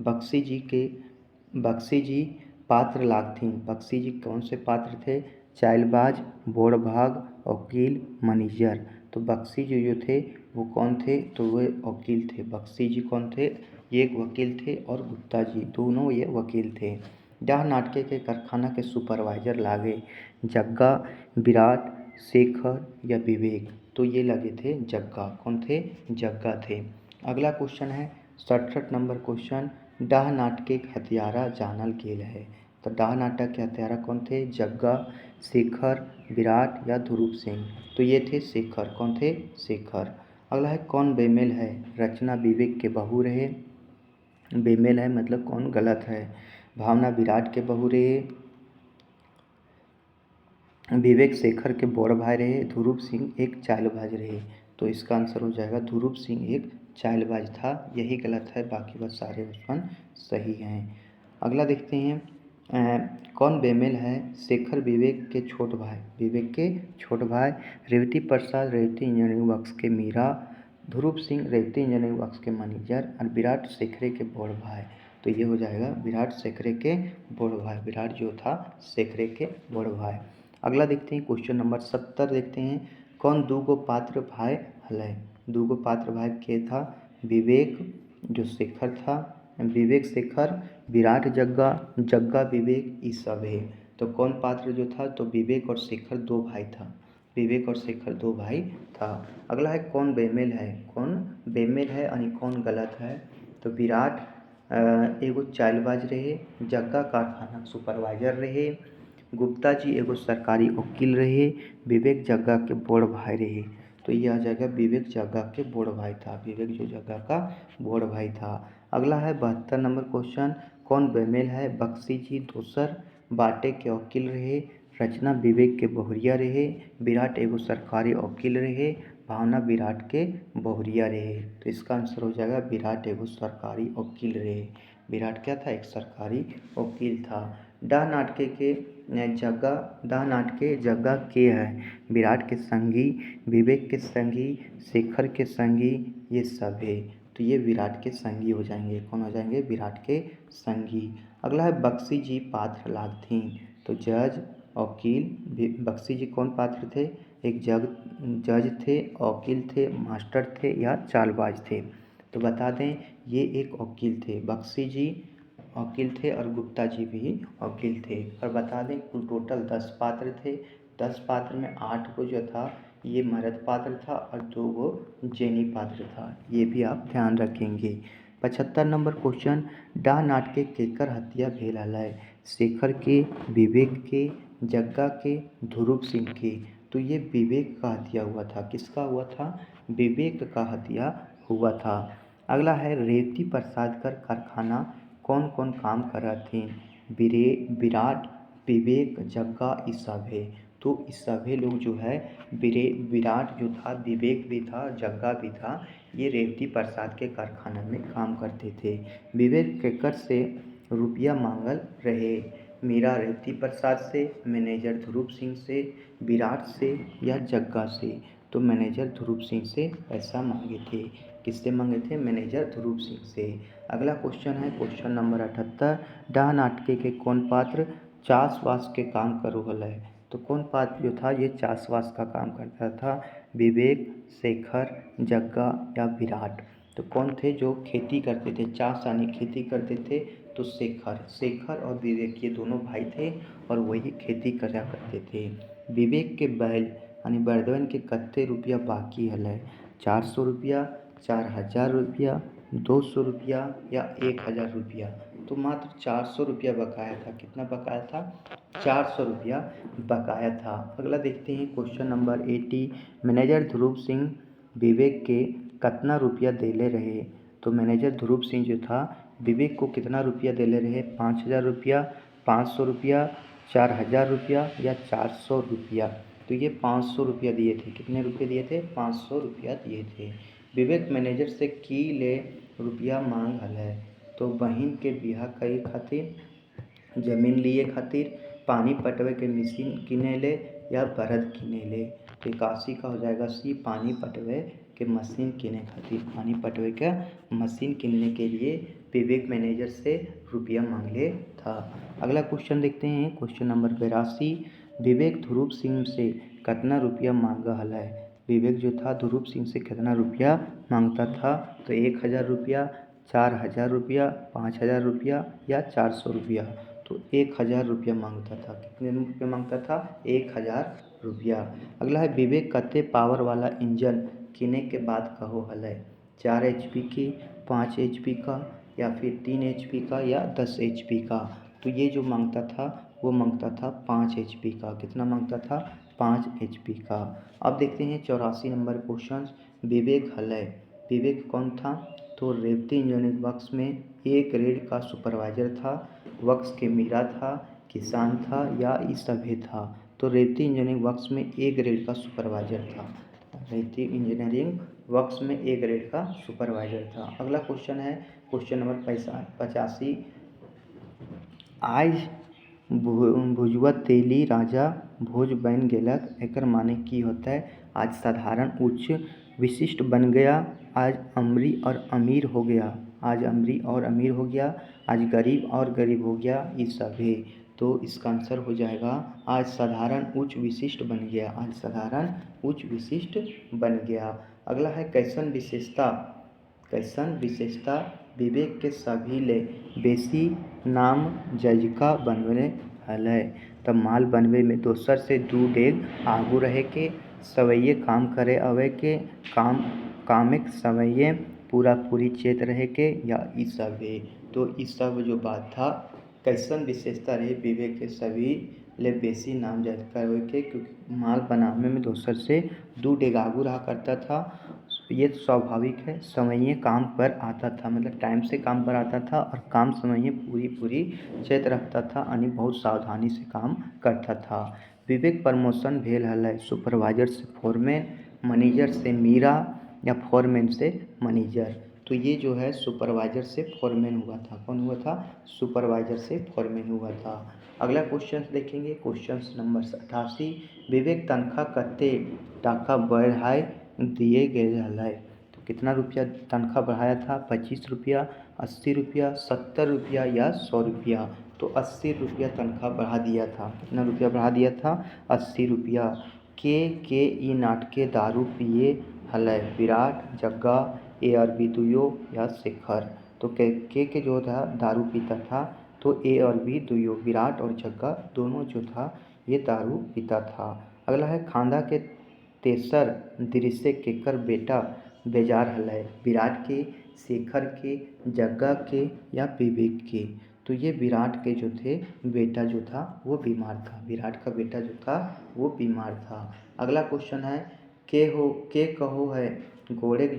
बख्शी जी पात्र लाथिन। बख्शी जी कौन से पात्र थे? चालबाज, बोरभाग, वकील, मैनेजर? तो बख्शी जी जो थे वो कौन थे? तो वे वकील थे। बख्शी जी कौन थे? ये एक वकील थे और गुप्ता जी दोनों ये वकील थे। डाह नाटके के कारखाना के सुपरवाइजर लागे? जग्गा, विराट, शेखर या विवेक? तो ये लगे थे जग्गा। कौन थे? जग्गा थे। अगला क्वेश्चन है 67 नंबर क्वेश्चन। डाह नाटके के हत्यारा जानल गेल है? तो डाह नाटक के हत्यारा कौन थे? जग्गा, शेखर, विराट या ध्रुव सिंह? तो ये थे शेखर। कौन थे? शेखर। अगला है कौन बेमेल है? रचना विवेक के बहू रहे? बेमेल है मतलब कौन गलत है? भावना विराट के बहू रहे? विवेक शेखर के बड़ भाई रहे? ध्रुव सिंह एक चालबाज रहे? तो इसका आंसर हो जाएगा ध्रुव सिंह एक चालबाज था। यही गलत है, बाकी बस सारे ऑप्शन सही हैं। अगला देखते हैं कौन बेमेल है? शेखर विवेक के छोट भाई? विवेक के छोट भाई। रेवती प्रसाद रेवती इंजीनियरिंग वर्क्स के मीरा? ध्रुव सिंह रेवती इंजीनियरिंग वर्क्स के मैनेजर? और विराट शेखरे के बड़ भाई? तो ये हो जाएगा विराट शेखरे के बड़ भाई। विराट जो था शेखरे के बड़ भाई। अगला देखते हैं क्वेश्चन नंबर 70 देखते हैं। कौन दूगो पात्र भाई हलै? दूगो पात्र भाई के था? विवेक जो शेखर था, विवेक शेखर, विराट जग्गा, जग्गा विवेक, ई सब है। तो कौन पात्र जो था? तो विवेक और शेखर दो भाई था। विवेक और शेखर दो भाई था। अगला है कौन बेमेल है? कौन बेमेल है यानी कौन गलत है? तो विराट एगो चालबाज रहे, जग्गा कारखाना सुपरवाइजर रहे, गुप्ता जी एगो सरकारी वकील रहे, विवेक जग्गा के बड़ भाई रहे। तो ये आ जाएगा विवेक जग्गा के बड़ भाई था। विवेक जो जग्गा का बड़ भाई था। अगला है 72 नंबर क्वेश्चन। कौन बेमेल है? बख्शी जी दोसर बाटे के वकील रहे? रचना विवेक के बहुरिया रहे? विराट एगो सरकारी वकील रहे? भावना विराट के बहुरिया रहे? तो इसका आंसर हो जाएगा विराट एगो सरकारी वकील रहे। विराट क्या था? एक सरकारी वकील था। डाह नाटके के जग्गा के है? विराट के संगी, विवेक के संगी, शेखर के संगी, ये सब है। तो ये विराट के संगी हो जाएंगे। कौन हो जाएंगे? विराट के संगी। अगला है बख्शी जी पात्र लागथिन? तो जज, वकील। बख्शी जी कौन पात्र थे? एक जज थे, वकील थे, मास्टर थे या चालबाज थे? तो बता दें ये एक वकील थे। बख्शी जी वकील थे और गुप्ता जी भी वकील थे। और बता दें कुल टोटल 10 पात्र थे। 10 पात्र में 8 को जो था ये मर्द पात्र था और 2 गो जेनी पात्र था। ये भी आप ध्यान रखेंगे। 75 नंबर क्वेश्चन। डाह नाटके केकर हत्या भेल हलै? शेखर के, विवेक के, जग्गा के, ध्रुव सिंह के? तो ये विवेक का हत्या हुआ था। किसका हुआ था? विवेक का हत्या हुआ था। अगला है रेवती प्रसाद कर कारखाना कौन कौन काम कर रहे थे? विराट, विवेक, जग्गा, ई सब है। तो इस सभी लोग जो है विराट जो था, विवेक भी था, जग्गा भी था, ये रेवती प्रसाद के कारखाना में काम करते थे। विवेक केकर से रुपया मांगल रहे? मीरा रेवती प्रसाद से, मैनेजर ध्रुव सिंह से, विराट से या जग्गा से? तो मैनेजर ध्रुव सिंह से पैसा मांगे थे। किससे मांगे थे? मैनेजर ध्रुव सिंह से। अगला क्वेश्चन है क्वेश्चन नंबर 78। डाह नाटके के कौन पात्र चाषवास के काम करो हलै? तो कौन पात्र जो था ये चाषवास का काम करता था? विवेक, शेखर, जग्गा या विराट? तो कौन थे जो खेती करते थे? चाष यानी खेती करते थे। तो शेखर और विवेक ये दोनों भाई थे और वही खेती करा करते थे। विवेक के बैल यानी वर्धवन के कत्ते रुपया बाकी हलै? 400 रुपया, 4000 रुपया, 200 रुपया या 1000 रुपया। तो मात्र 400 रुपया बकाया था। कितना बकाया था? 400 रुपया बकाया था। अगला देखते हैं क्वेश्चन नंबर 80। मैनेजर ध्रुव सिंह विवेक के कितना रुपया देले रहे? तो मैनेजर ध्रुव सिंह जो था विवेक को कितना रुपया देले रहे? 5000 रुपया, 500 रुपया, 4000 रुपया या 400 रुपया। तो ये 500 रुपया दिए थे। कितने रुपये दिए थे? 500 रुपया दिए थे। विवेक मैनेजर से की ले रुपया मांग हलै? तो बहिन के बिहा करे खातिर, जमीन लिए खातिर, पानी पटवे के मशीन किने ले या बरद किने ले। तो 81 का हो जाएगा सी, पानी पटवे के मशीन किने खातिर। पानी पटवे का मशीन किनने के लिए विवेक मैनेजर से रुपया मांग ले था। अगला क्वेश्चन देखते हैं क्वेश्चन नंबर 82। विवेक ध्रुव सिंह से कितना रुपया मांगा हलै? विवेक जो था ध्रुव सिंह से कितना रुपया मांगता था? तो 1000 रुपया, 4000 रुपया, 5000 रुपया या 400 रुपया। तो 1000 रुपया मांगता था। कितने रुपये मांगता था? 1000 रुपया। अगला है विवेक कत्ते पावर वाला इंजन किने के बाद कहो हलै? 4 HP की, 5 HP का या फिर 3 HP का या 10 HP का। तो ये जो मांगता था वो मांगता था 5 HP का। कितना मांगता था? 5 HP का। अब देखते हैं 84 नंबर क्वेश्चन। विवेक हलै? विवेक कौन था? तो रेवती इंजीनियरिंग वर्क्स में ए ग्रेड का सुपरवाइजर था, वर्क्स के मीरा था, किसान था या ई सभी था। तो रेवती इंजीनियरिंग वर्क्स में ए ग्रेड का सुपरवाइजर था। रेवती इंजीनियरिंग वर्क्स में ए ग्रेड का सुपरवाइजर था। अगला क्वेश्चन है क्वेश्चन नंबर 85। आज भुजवा तेली राजा भोज बन गेलक, एकर माने की होता है? आज साधारण उच्च विशिष्ट बन गया, आज अमरी और अमीर हो गया, आज अमरी और अमीर हो गया, आज गरीब और गरीब हो गया, ये सभी। तो इसका आंसर हो जाएगा आज साधारण उच्च विशिष्ट बन गया, आज साधारण उच्च विशिष्ट बन गया। अगला है कैसन विशेषता? कैसन विशेषता विवेक के सभी ले बेसी नाम जजका बनवे हलै? तब माल बनवे में दोसर से 2 डेग आगू रहे के, सवैये काम करे अवे के, कामिक सवैये पूरा पूरी चेत रहे के या ई सभी। तो ई सब जो बात था कैसन विशेषता रही विवेक के सभी ले बेसी नाम जजका होए के, क्योंकि माल बनावे में दोसर से 2 डेग आगू रहा करता था। ये स्वाभाविक है। समये काम पर आता था, मतलब टाइम से काम पर आता था और काम समये पूरी चेत रखता था, यानी बहुत सावधानी से काम करता था। विवेक प्रमोशन भेल हलै? सुपरवाइजर से फोरमैन, मैनेजर से मीरा या फोरमैन से मैनेजर। तो ये जो है सुपरवाइजर से फोरमैन हुआ था। कौन हुआ था? सुपरवाइजर से फोरमैन हुआ था। अगला क्वेश्चन देखेंगे क्वेश्चन नंबर 88। विवेक तनख्वाह कत्ते टाका बढ़ाए दिए गए हलै? तो कितना रुपया तनख्वाह बढ़ाया था? 25 रुपया, 80 रुपया, 70 रुपया या 100 रुपया। तो 80 रुपया तनख्वाह बढ़ा दिया था। कितना रुपया बढ़ा दिया था? 80 रुपया। के ई नाटके दारू पिए हलै? विराट, जग्गा, A और B दुयो या शेखर। तो के जो था दारू पीता था, तो A और B दुयो, विराट और जग्गा दोनों जो था ये दारू पीता था। अगला है खांदा के तेसर दृश्य केकर बेटा बेजार हलै? विराट के, शेखर के, जग्गा के या विवेक के। तो ये विराट के जो थे बेटा जो था वो बीमार था। विराट का बेटा जो था वो बीमार था। अगला क्वेश्चन है के कहो है घोड़े के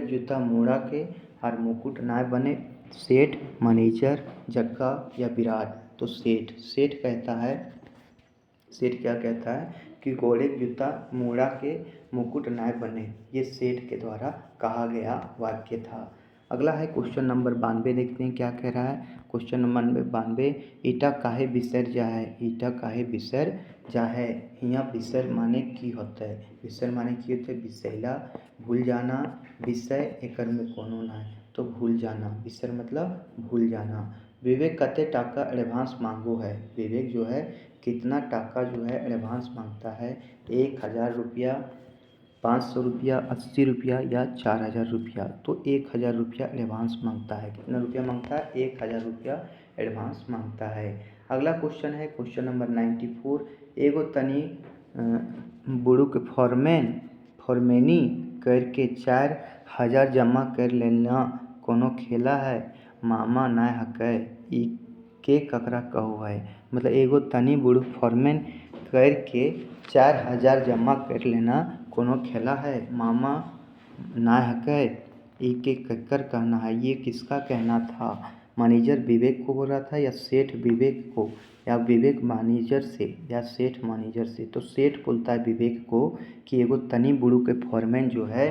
जूता मोड़ा के और मुकुट ना बने? सेठ, मैनेजर, जग्गा या विराट। तो सेठ कहता है, सेठ क्या कहता है कि घोड़े के जूता मोड़ा के मुकुट ना बने। ये सेठ के द्वारा कहा गया वाक्य था। अगला है क्वेश्चन नंबर 92। देखते हैं क्या कह रहा है। Question number 92। ईटा काहे बिसर जाए? ईटा काहे बिसर जाए? यहाँ बिसर माने की होता है? बिसर माने की होता है? बिसैला, भूल जाना, विषय एकर में कोनो ना है तो भूल जाना। बिसर मतलब भूल जाना। विवेक कते टाका एडवांस मांगो है? विवेक जो है कितना टाका जो है एडवांस मांगता है? 1000 रुपया, 500 रुपया, 80 रुपया या 4000 रुपया। तो 1000 रुपया एडवांस मांगता है। कितना रुपया मांगता है? 1000 रुपया एडवांस मांगता है। अगला क्वेश्चन है क्वेश्चन नंबर 94। एगो तनी बुड़ुक फॉर्मेनी करके 4,000 जमा कर लेना कोनो खेला है, मामा नाय हकै ई के ककरा कहो है। मतलब एगो तनी बुड़ुक फॉर्मेन करके 4,000 जमा कर लेना कोनो खेला है, मामा नाय हकै ई के ककर कहना है। ये किसका कहना था? मैनेजर विवेक को बोल रहा था या सेठ विवेक को, या विवेक मैनेजर से या सेठ मैनेजर से। तो सेठ बोलता है विवेक को कि एगो तनी बुड़ू के फॉर्मेन जो है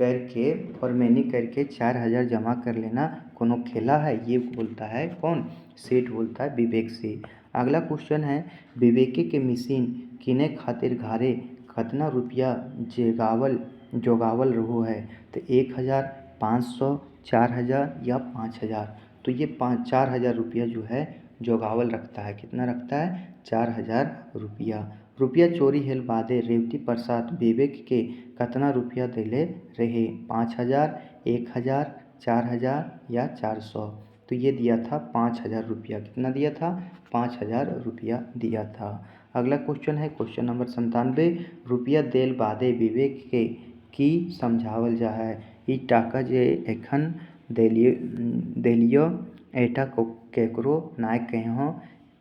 फॉर्मेनी करके 4,000 जमा कर लेना कोनो खेला है। ये बोलता है कौन? सेठ बोलता है विवेक से। अगला क्वेश्चन है विवेके के मशीन किने खातिर घरे कतना रुपया जोगावल रहो है। तो 1,000, 500, 4,000 या 5,000। तो ये 4,000 रुपया जो है जोगावल रखता है। कितना रखता है? 4,000 रुपया। रुपया चोरी हेल बादे रेवती प्रसाद विवेक के कतना रुपया देले रहे? 5,000, 1,000, 4,000 या 400। तो ये दिया था 5,000 रुपया। कितना दिया था? 5,000 रुपया दिया था। अगला क्वेश्चन है क्वेश्चन नंबर 97। रुपया देल बादे विवेक के की समझावल जा है। ई टाका जे एखन देलियो एटा केकरो नाय कहो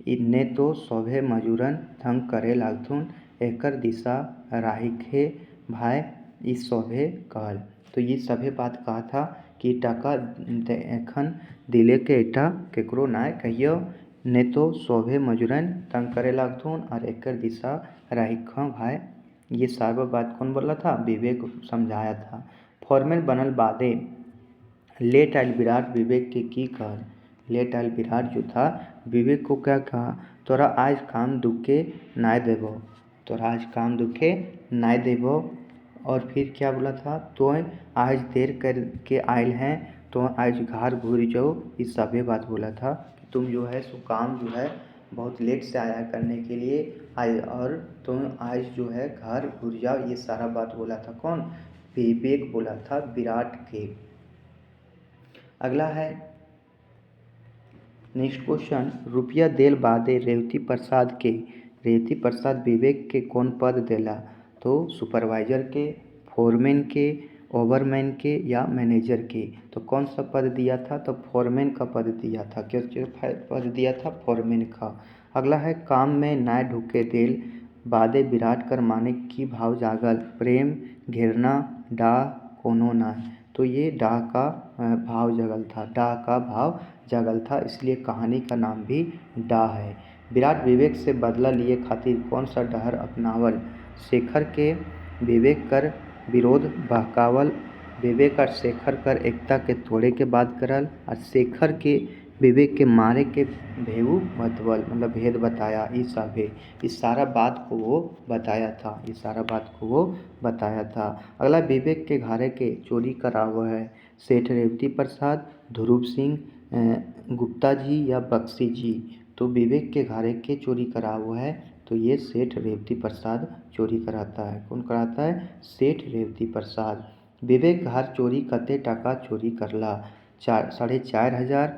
ने तो सभे मजूरन तंग करे लागथुन, एकर दिशा राखिहे भाई ई सभे कहल। तो ये सभे बात कहा था कि टाका एखन दिले के एटा केकरो नाय कहियो ने तो सभे मजूरन तंग करे लागथुन और एकर दिशा राखिहे भाई। ये सारा बात कौन बोला था? विवेक समझाया था। फॉर्मेन बनल बादे लेट आयल विराट विवेक के की कहल? लेट आयल विराट जो था विवेक को क्या कहा? तोरा आज काम दुखे नाय देबो, तोरा आज काम दुखे नाय देबो। और फिर क्या बोला था? तो आज देर करके आयल हैं तो आज घर घूर जाओ। इस सभी बात बोला था कि तुम जो है सो काम जो है बहुत लेट से आया करने के लिए आए और तुम आज जो है घर घूर जाओ। ये सारा बात बोला था कौन? विवेक बोला था विराट के। अगला है नेक्स्ट क्वेश्चन। रुपया देल बादे रेवती प्रसाद विवेक के कौन पद देला? तो सुपरवाइजर के, फोरमैन के, ओवरमैन के या मैनेजर के। तो कौन सा पद दिया था? तो फोरमैन का पद दिया था। किस पद दिया था? फोरमैन का। अगला है काम में नाय ढुके देल बादे विराट कर माने की भाव जागल? प्रेम, घृणा, डाह, कोनो नाय। तो ये डाह का भाव जगल था, डाह का भाव जगल था, इसलिए कहानी का नाम भी डाह है। विराट विवेक से बदला लिए खातिर कौन सा डहर अपनावल? शेखर के विवेक कर विरोध बहकावल, विवेक और शेखर कर एकता के तोड़े के बात करल, और शेखर के विवेक के मारे के भेऊ मतवल मतलब भेद बताया। इस सारा बात को वो बताया था, इस सारा बात को वो बताया था। अगला विवेक के घरे के चोरी करावो है सेठ रेवती प्रसाद, ध्रुव सिंह गुप्ता जी या बक्सी जी। तो विवेक के घरे के चोरी करावो है तो ये सेठ रेवती प्रसाद चोरी कराता है। कौन कराता है? सेठ रेवती प्रसाद। विवेक घर चोरी कते टाका चोरी करला? 4,500,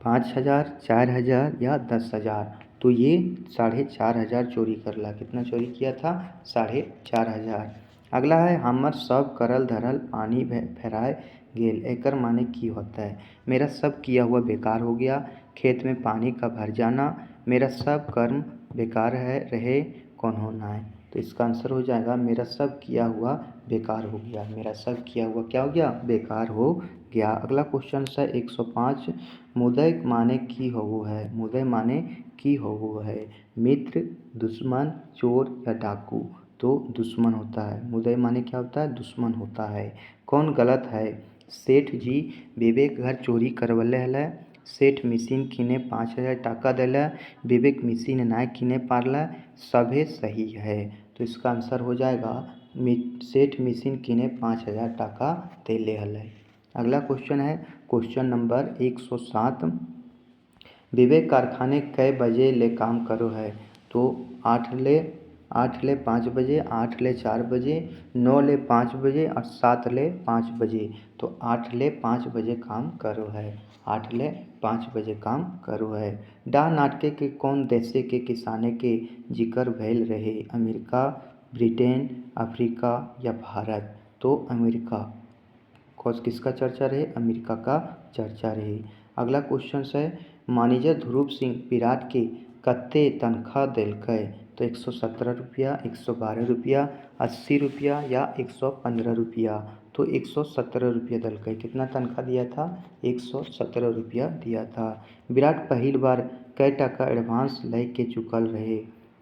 5,000, 4,000 या 10,000। तो ये 4,500 चोरी करला। कितना चोरी किया था? 4,500। अगला है हमर सब करल धरल पानी फेराय गेल, एकर माने की होता है? मेरा सब किया हुआ बेकार हो गया, खेत में पानी का भर जाना, मेरा सब कर्म बेकार रहे कौनो नाय। तो इसका आंसर हो जाएगा मेरा सब किया हुआ बेकार हो गया। मेरा सब किया हुआ क्या हो गया? बेकार हो गया। अगला क्वेश्चन है 105। मुदय माने की होवो है? मुदय माने की होवो है? मित्र, दुश्मन, चोर या डाकू? तो दुश्मन होता है। मुदय माने क्या होता है? दुश्मन होता है। कौन गलत है? सेठ जी विवेक घर चोरी करवले हले, सेठ मशीन किने 5,000 टाका देला, विवेक मशीन नाय किने पारला, सभे सही है। तो इसका आंसर हो जाएगा सेठ मशीन किने 5,000 टाका देले हले। अगला क्वेश्चन है क्वेश्चन नंबर 107। विवेक कारखाने कै बजे ले काम करो है? तो 8 ले 5 बजे, 8 ले 4 बजे, 9 ले 5 बजे और 7 ले 5 बजे। तो 8 ले 5 बजे काम करो है, 8 ले 5 बजे काम करो है। डा नाटके के कौन देशे के किसाने के जिक्र भइल रहे? अमेरिका, ब्रिटेन, अफ्रीका या भारत? तो अमेरिका। किसका चर्चा रहे? अमेरिका का चर्चा रहे। अगला क्वेश्चन है, मैनेजर ध्रुव सिंह विराट के कत्ते तनख्वाह दिलकै? तो 117 रुपया, 112 रुपया, 80 रुपया या 115 रुपया? तो 117 रुपया दिलकै। कितना तनख्वाह दिया था? 117 रुपया दिया था। विराट पहिल बार कै टका एडवांस लै के चुकल रहे?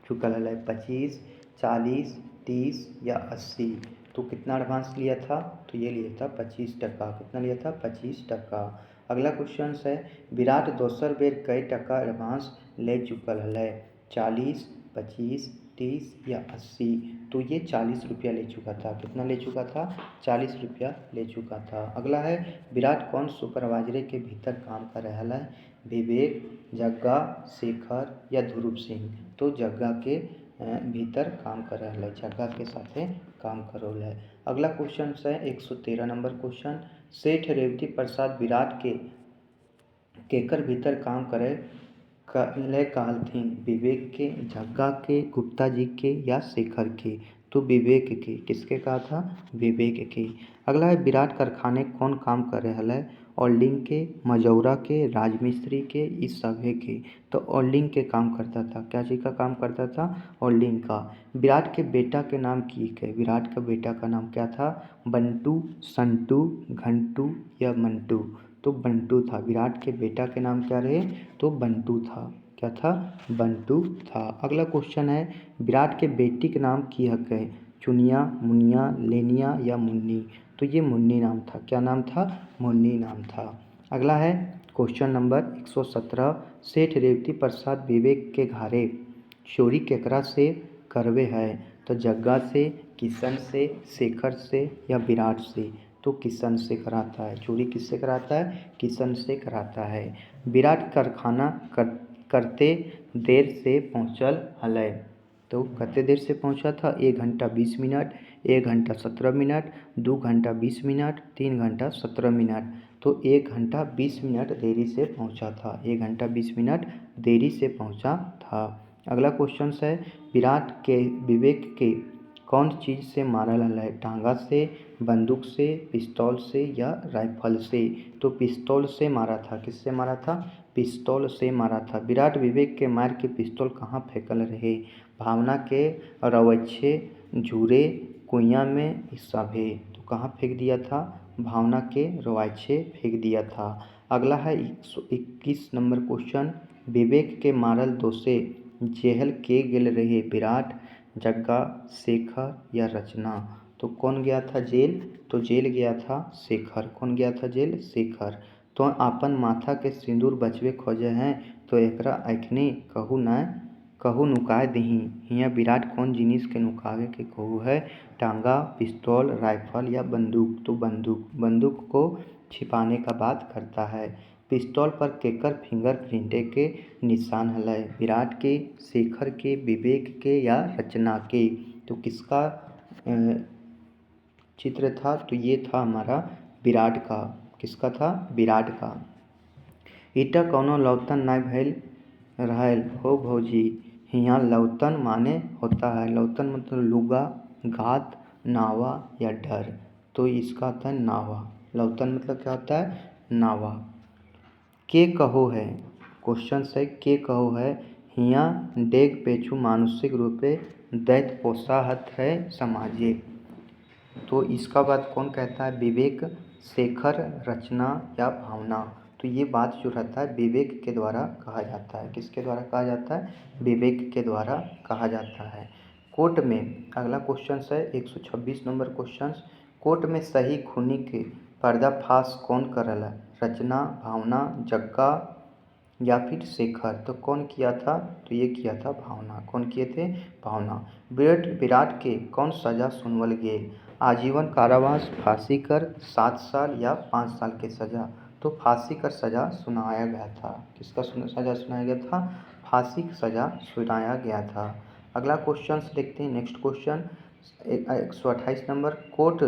चुकल है 25, 40, 30 या 80? तो कितना एडवांस लिया था? तो ये लिया था 25 टका। कितना लिया था? 25 टका। अगला क्वेश्चन है, विराट दोसर बेर कै टका एडवांस ले चुकल है? 40, 25, 30 या 80? तो ये 40 रुपया ले चुका था। कितना ले चुका था? 40 रुपया ले चुका था। अगला है, विराट कौन सुपरवाइजरी के भीतर काम कर रहा है? विवेक, जग्गा, शेखर या ध्रुव सिंह? तो जग्गा के भीतर काम कर रहा है, जग्गा के साथे काम कर रहा है। अगला क्वेश्चन है 113 नंबर क्वेश्चन, सेठ रेवती प्रसाद विराट के केकर भीतर काम करे ले कहलथिन? विवेक के, जग्गा के, गुप्ता जी के या शेखर के? तो विवेक के। किसके कहा था? विवेक के। अगला है, विराट कारखाने कौन काम कर रहा है? ओल्डिंग के, मजौरा के, राजमिस्त्री के, इस सभे के? तो ओल्डिंग के काम करता था। क्या चीज़ का काम करता था? ओल्डिंग का। विराट के बेटा के नाम की है? विराट का बेटा का नाम क्या था? बंटू, संटू, घंटू या मंटू? तो बंटू था। विराट के बेटा के नाम क्या रहे? तो बंटू था। क्या था? बंटू था। अगला क्वेश्चन है, विराट के बेटी के नाम की है? चुनिया, मुनिया, लेनिया या मुन्नी? तो ये मुन्नी नाम था। क्या नाम था? मुन्नी नाम था। अगला है क्वेश्चन नंबर 117, सेठ रेवती प्रसाद विवेक के घरे चोरी केकरा से करवे है? तो जग्गा से, किशन से, शेखर से या विराट से? तो किशन से कराता है। चोरी किससे कराता है? किशन से कराता है। विराट कारखाना करते देर से पहुँचल हलै? तो कितने देर से पहुँचा था? 1 घंटा 20 मिनट, 1 घंटा 17 मिनट, 2 घंटा 20 मिनट, 3 घंटा 17 मिनट? तो 1 घंटा 20 मिनट देरी से पहुँचा था। 1 घंटा 20 मिनट देरी से पहुँचा था। अगला क्वेश्चन है, विराट के विवेक के कौन चीज़ से मारल है? टांगा से, बंदूक से, पिस्तौल से या राइफल से? तो पिस्तौल से मारा था। किससे मारा था? पिस्तौल से मारा था। विराट विवेक के मार के पिस्तौल कहाँ फेंकल रहे? भावना के रवैछे, झूरे, कुइयाँ में, सभे? तो कहाँ फेंक दिया था? भावना के रवैछे फेंक दिया था। अगला है 121 नंबर क्वेश्चन, विवेक के मारल दोषे जेल के गेल रहे? विराट, जग्गा, शेखर या रचना? तो कौन गया था जेल? तो जेल गया था शेखर। कौन गया था जेल? शेखर। तो अपन माथा के सिंदूर बचवे खोजे हैं, तो एकरा अखनी कहू नुकाए दही। हियाँ विराट कौन जिनिस के नुकावे के कहू है? टांगा, पिस्तौल, राइफल या बंदूक? तो बंदूक को छिपाने का बात करता है। पिस्तौल पर केकर फिंगरप्रिंट के निशान है? विराट के, शेखर के, विवेक के या रचना के? तो किसका चित्र था? तो ये था हमारा विराट का। किसका था? विराट का। ईटा कौनो लौतन नाय भइल रहल हो भौजी? हियाँ लौतन माने होता है, लौतन मतलब लुगा, घात, नावा या डर? तो इसका होता है नावा। लौतन मतलब क्या होता है? नावा। के कहो है? क्वेश्चन है, के कहो है? हियाँ डेग पेछू मानसिक रूपे दैत पोसाहत है समाजे? तो इसका बात कौन कहता है? विवेक, शेखर, रचना या भावना? तो ये बात जो रहता है विवेक के द्वारा कहा जाता है। किसके द्वारा कहा जाता है? विवेक के द्वारा कहा जाता है। कोर्ट में अगला क्वेश्चन है 126 नंबर क्वेश्चन, कोर्ट में सही खूनी के पर्दाफाश कौन करल? रचना, भावना, जग्गा या फिर शेखर? तो कौन किया था? तो ये किया था भावना। कौन किए थे? भावना। विराट के कौन सजा सुनवल गेल? आजीवन कारावास, फांसी कर, 7 साल या 5 साल के सजा? तो फांसी कर सजा सुनाया गया था। किसका सजा सुनाया गया था? फांसी की सजा सुनाया गया था। अगला क्वेश्चन देखते हैं। नेक्स्ट क्वेश्चन 128 नंबर, कोर्ट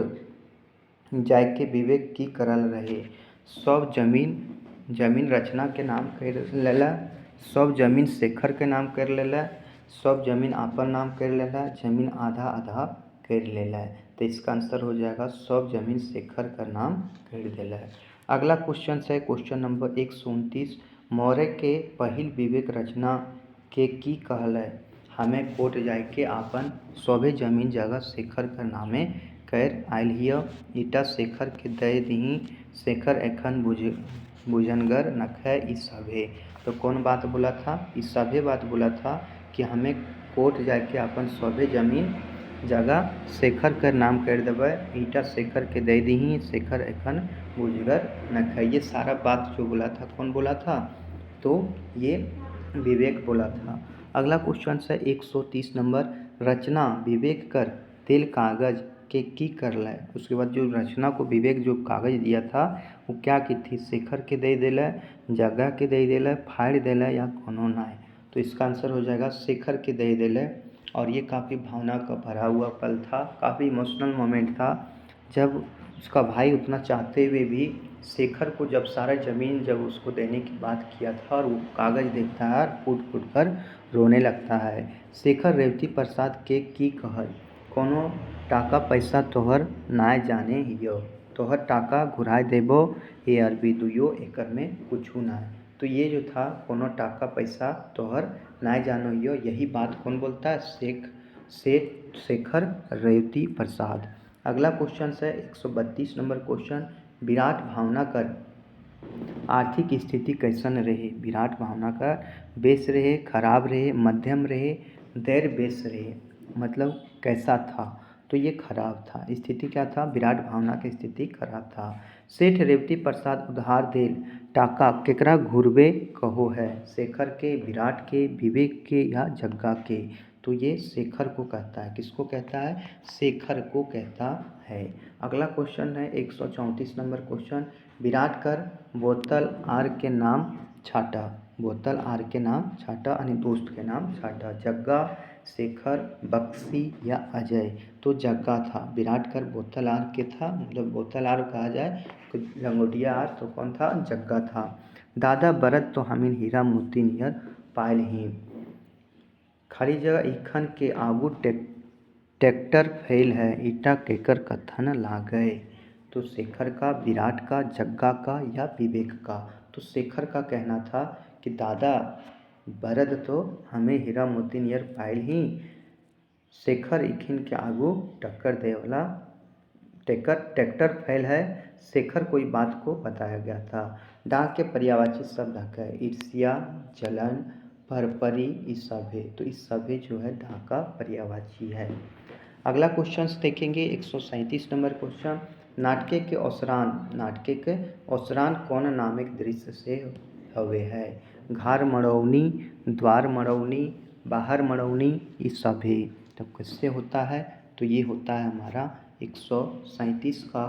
जाके विवेक की करल रहे? सब जमीन जमीन रचना के नाम कर लेला, सब जमीन शेखर के नाम कर लेला, सब जमीन आपन नाम कर लेला, जमीन आधा आधा कर लेला। तो इसका आंसर हो जाएगा सब जमीन शेखर का नाम कर देला है। अगला क्वेश्चन है क्वेश्चन नंबर 129, मौर्य के पहिल विवेक रचना के की कहल। हमें कोर्ट जाके आपन सभे जमीन जगह शेखर का नामे कर आयल हिय। ईटा शेखर के दे दही, शेखर एखन बुझनगर नखै ई सभे। तो कौन बात बोला था? इस सभे बात बोला था कि हमें कोर्ट जाके अपन सभे जमीन जगह शेखर कर नाम कर देवे। ईटा शेखर के दे दही, शेखर एखन बुझगर नखै। ये सारा बात जो बोला था कौन बोला था? तो ये विवेक बोला था। अगला क्वेश्चन है 130 नंबर, रचना विवेक कर तेल कागज के की करल। उसके बाद जो रचना को विवेक जो कागज दिया था वो क्या की थी? शेखर के दे दिल, जगह के दे दिल, फाड़ दिल या कोनो नाय। तो इसका आंसर हो जाएगा शेखर के दे दिल। और ये काफ़ी भावना का भरा हुआ पल था, काफ़ी इमोशनल मोमेंट था जब उसका भाई उतना चाहते हुए भी शेखर को जब सारा ज़मीन जब उसको देने की बात किया था और वो कागज़ देखता है और फूट फूट कर रोने लगता है। शेखर रेवती प्रसाद के की कहल, कोनो टाका पैसा तोहर नाय जाने हियो, तोहर टाका घुराय देबो ए अरबी दुइयो एकर में कुछू नाय। तो ये जो था कोनो टाका पैसा तोहर नाय जानो हियो, यही बात कौन बोलता है? शेखर रेवती प्रसाद। अगला क्वेश्चन है 132 नंबर क्वेश्चन, विराट भावनाकर आर्थिक स्थिति कैसन रहे? विराट भावनाकर बेस रहे, खराब रहे, मध्यम रहे, देर बेस रहे, मतलब कैसा था? तो ये खराब था। स्थिति क्या था? विराट भावना की स्थिति खराब था। सेठ रेवती प्रसाद उधार देल टाका केकरा घुरबे कहो है? शेखर के, विराट के, विवेक के या जग्गा के? तो ये शेखर को कहता है। किसको कहता है? शेखर को कहता है। अगला क्वेश्चन है 134 नंबर क्वेश्चन, विराट कर बोतल आर के नाम छाटा। बोतल आर के नाम छाटा यानी दोस्त के नाम छाटा। जग्गा, शेखर, बक्सी या अजय? तो जग्गा था। विराट कर बोतल आर के था, मतलब बोतल आर कहा जाए तो लंगोटिया आर, तो कौन था? जग्गा था। दादा बरद तो हमीन हीरा मोती नियर पायल ही, खाली जगह ईखन के आगू ट्रैक्टर फैल है, ईटा केकर कथन लागय? तो शेखर का, विराट का, जग्गा का या विवेक का? तो शेखर का कहना था कि दादा बरद तो हमें हीरा मोती नियर पायल ही, शेखर इखिन के आगू टक्कर दे वाला ट्रैक्टर फैल है। शेखर कोई बात को बताया गया था। डाक के पर्यायवाची शब्द है ईर्ष्या, जलन, परपरी, इस सभे। तो इस सभे जो है डाक का पर्यायवाची है। अगला क्वेश्चन देखेंगे 137 नंबर क्वेश्चन, नाटके के औसरान कौन नामक दृश्य से हवे है? घर मड़ौनी, द्वार मड़ौनी, बाहर मड़ौनी, इस सभे। तो किससे होता है? तो ये होता है हमारा 137 का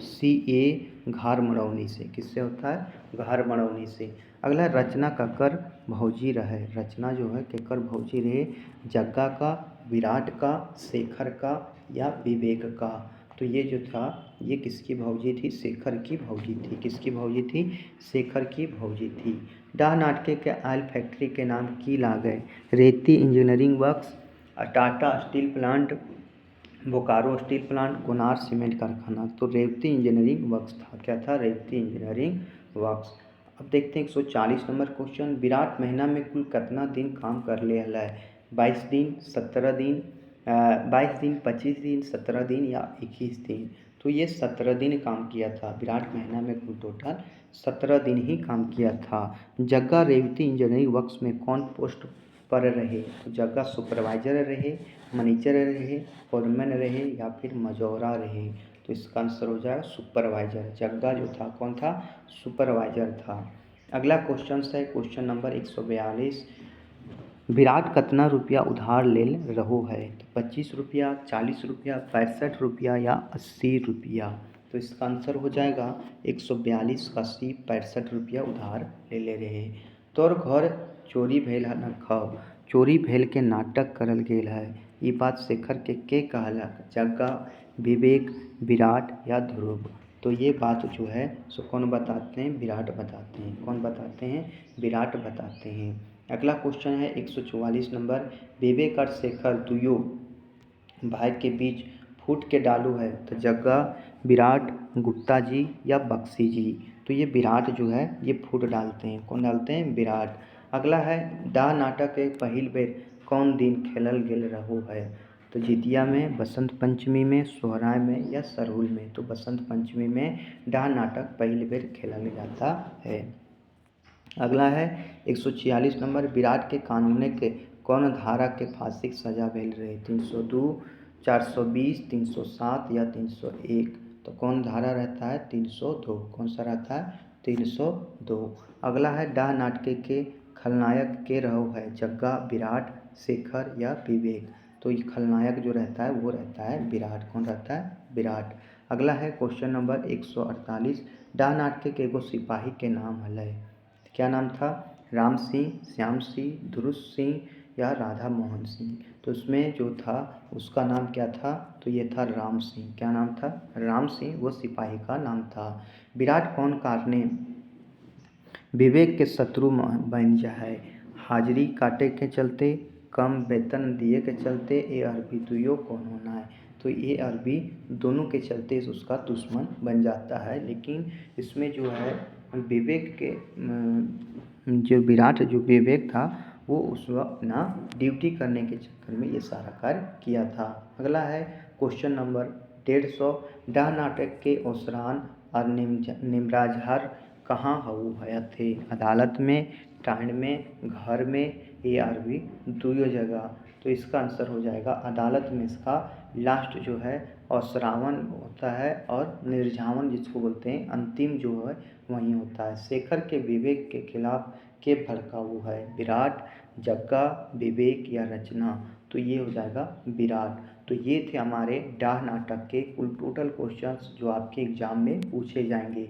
CA घर मड़ौनी से। किससे होता है? घर मड़ौनी से। अगला, रचना ककर भौजी रहे। रचना जो है केकर भौजी रहे? जग्गा का, विराट का, शेखर का या विवेक का? तो ये जो था ये किसकी भौजी थी? शेखर की भौजी थी। किसकी भौजी थी? शेखर की भौजी थी। डाह नाटके के आयल फैक्ट्री के नाम की लागय? Reti engineering works, Tata steel plant, Bokaro steel plant, Konar cement कारखाना। तो रेवती इंजीनियरिंग वर्क्स था। क्या था? Revati engineering works. अब देखते हैं 140 नंबर क्वेश्चन, विराट महीना में कुल कितना दिन काम कर ले है? 22 दिन, 17 दिन, 22 दिन, 25 दिन, 17 दिन या 21 दिन? तो ये 17 दिन काम किया था। विराट महीना में कुल टोटल 17 दिन ही काम किया था। जग्गा रेवती इंजीनियरिंग वर्क्स में कौन पोस्ट पर रहे? तो जग्गा सुपरवाइजर रहे, मैनेजर रहे, फोरमैन रहे या फिर मजौरा रहे? तो इसका आंसर हो जाएगा सुपरवाइजर। जग्गा जो था कौन था? सुपरवाइजर था। अगला क्वेश्चन है क्वेश्चन नंबर 142, विराट कितना रुपया उधार लेल रहो है? तो 25 रुपया, 40 रुपया, 65 रुपया या 80 रुपया? तो इसका आंसर हो जाएगा 142 का C, 65 रुपया उधार ले रहे। तोर घर चोरी भेल है न खब, चोरी भेल के नाटक करल गेल है, ये बात शेखर के कहलक? जग्गा, विवेक, विराट या ध्रुव? तो ये बात जो है सो कौन बताते हैं? विराट बताते हैं। कौन बताते हैं? विराट बताते हैं। अगला क्वेश्चन है 144 नंबर, विवेक और शेखर दुयो भाई के बीच फूट के डालू है तो जग्गा, विराट, गुप्ता जी या बख्शी जी? तो ये विराट जो है ये फूट डालते हैं। कौन डालते हैं? विराट। अगला है डा नाटक के पहिल बेर कौन दिन खेलल गेल रहो है? तो जितिया में, बसंत पंचमी में, सोहराय में या सरहुल में? तो बसंत पंचमी में डा नाटक पहली बेर खेलल जाता है। अगला है 146 नंबर, विराट के कानूने के कौन धारा के फांसीक सजा भेल रहे? 302, 420, 307 या 301? तो कौन धारा रहता है? 302। कौन सा रहता है? 302। अगला है डा नाटके के खलनायक के रहो है? जग्गा, विराट, शेखर या विवेक? तो ये खलनायक जो रहता है वो रहता है विराट। कौन रहता है? विराट। अगला है क्वेश्चन नंबर 148, डा नाटके के एगो सिपाही के नाम हलै? क्या नाम था? राम सिंह, श्याम सिंह, ध्रुव सिंह या राधा मोहन सिंह? तो उसमें जो था उसका नाम क्या था? तो ये था राम सिंह। क्या नाम था? राम सिंह वो सिपाही का नाम था। विराट कौन कारणे विवेक के शत्रु बन जा है? हाजिरी काटे के चलते, कम वेतन दिए के चलते, ये अरबी दुइयों कौन होना है? तो ये अरबी दोनों के चलते उसका दुश्मन बन जाता है। लेकिन इसमें जो है विवेक के जो विराट जो विवेक था वो उस वक्त अपना ड्यूटी करने के चक्कर में ये सारा कार्य किया था। अगला है क्वेश्चन नंबर 150, डा नाटक के ओसरान और निमराजहर कहाँ हऊ है थे? अदालत में, टांड में, घर में या अरबी दोनों जगह? तो इसका आंसर हो जाएगा अदालत में। इसका लास्ट जो है श्रावण होता है और निर्जावन जिसको बोलते हैं अंतिम जो है वहीं होता है। शेखर के विवेक के खिलाफ के भड़काऊ है? विराट, जग्गा, विवेक या रचना? तो ये हो जाएगा विराट। तो ये थे हमारे डाह नाटक के कुल टोटल क्वेश्चंस जो आपके एग्जाम में पूछे जाएंगे।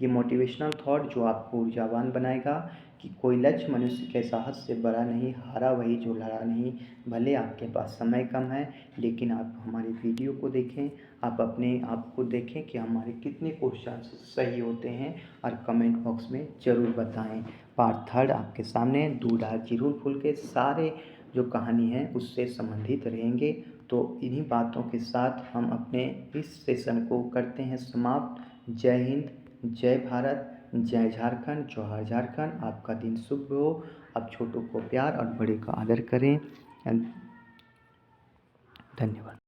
ये मोटिवेशनल थॉट जो आपको ऊर्जावान बनाएगा कि कोई लक्ष्य मनुष्य के साहस से बड़ा नहीं, हारा वही जो लड़ा नहीं। भले आपके पास समय कम है लेकिन आप हमारी वीडियो को देखें, आप अपने आप को देखें कि हमारे कितने क्वेश्चन सही होते हैं और कमेंट बॉक्स में ज़रूर बताएं। पार्ट 3 आपके सामने दूल्हा चिरुल फूल के सारे जो कहानी है उससे संबंधित रहेंगे। तो इन्हीं बातों के साथ हम अपने इस सेशन को करते हैं समाप्त। जय हिंद, जय भारत, जय झारखंड, जोहार झारखंड। आपका दिन शुभ हो। आप छोटों को प्यार और बड़े का आदर करें। धन्यवाद।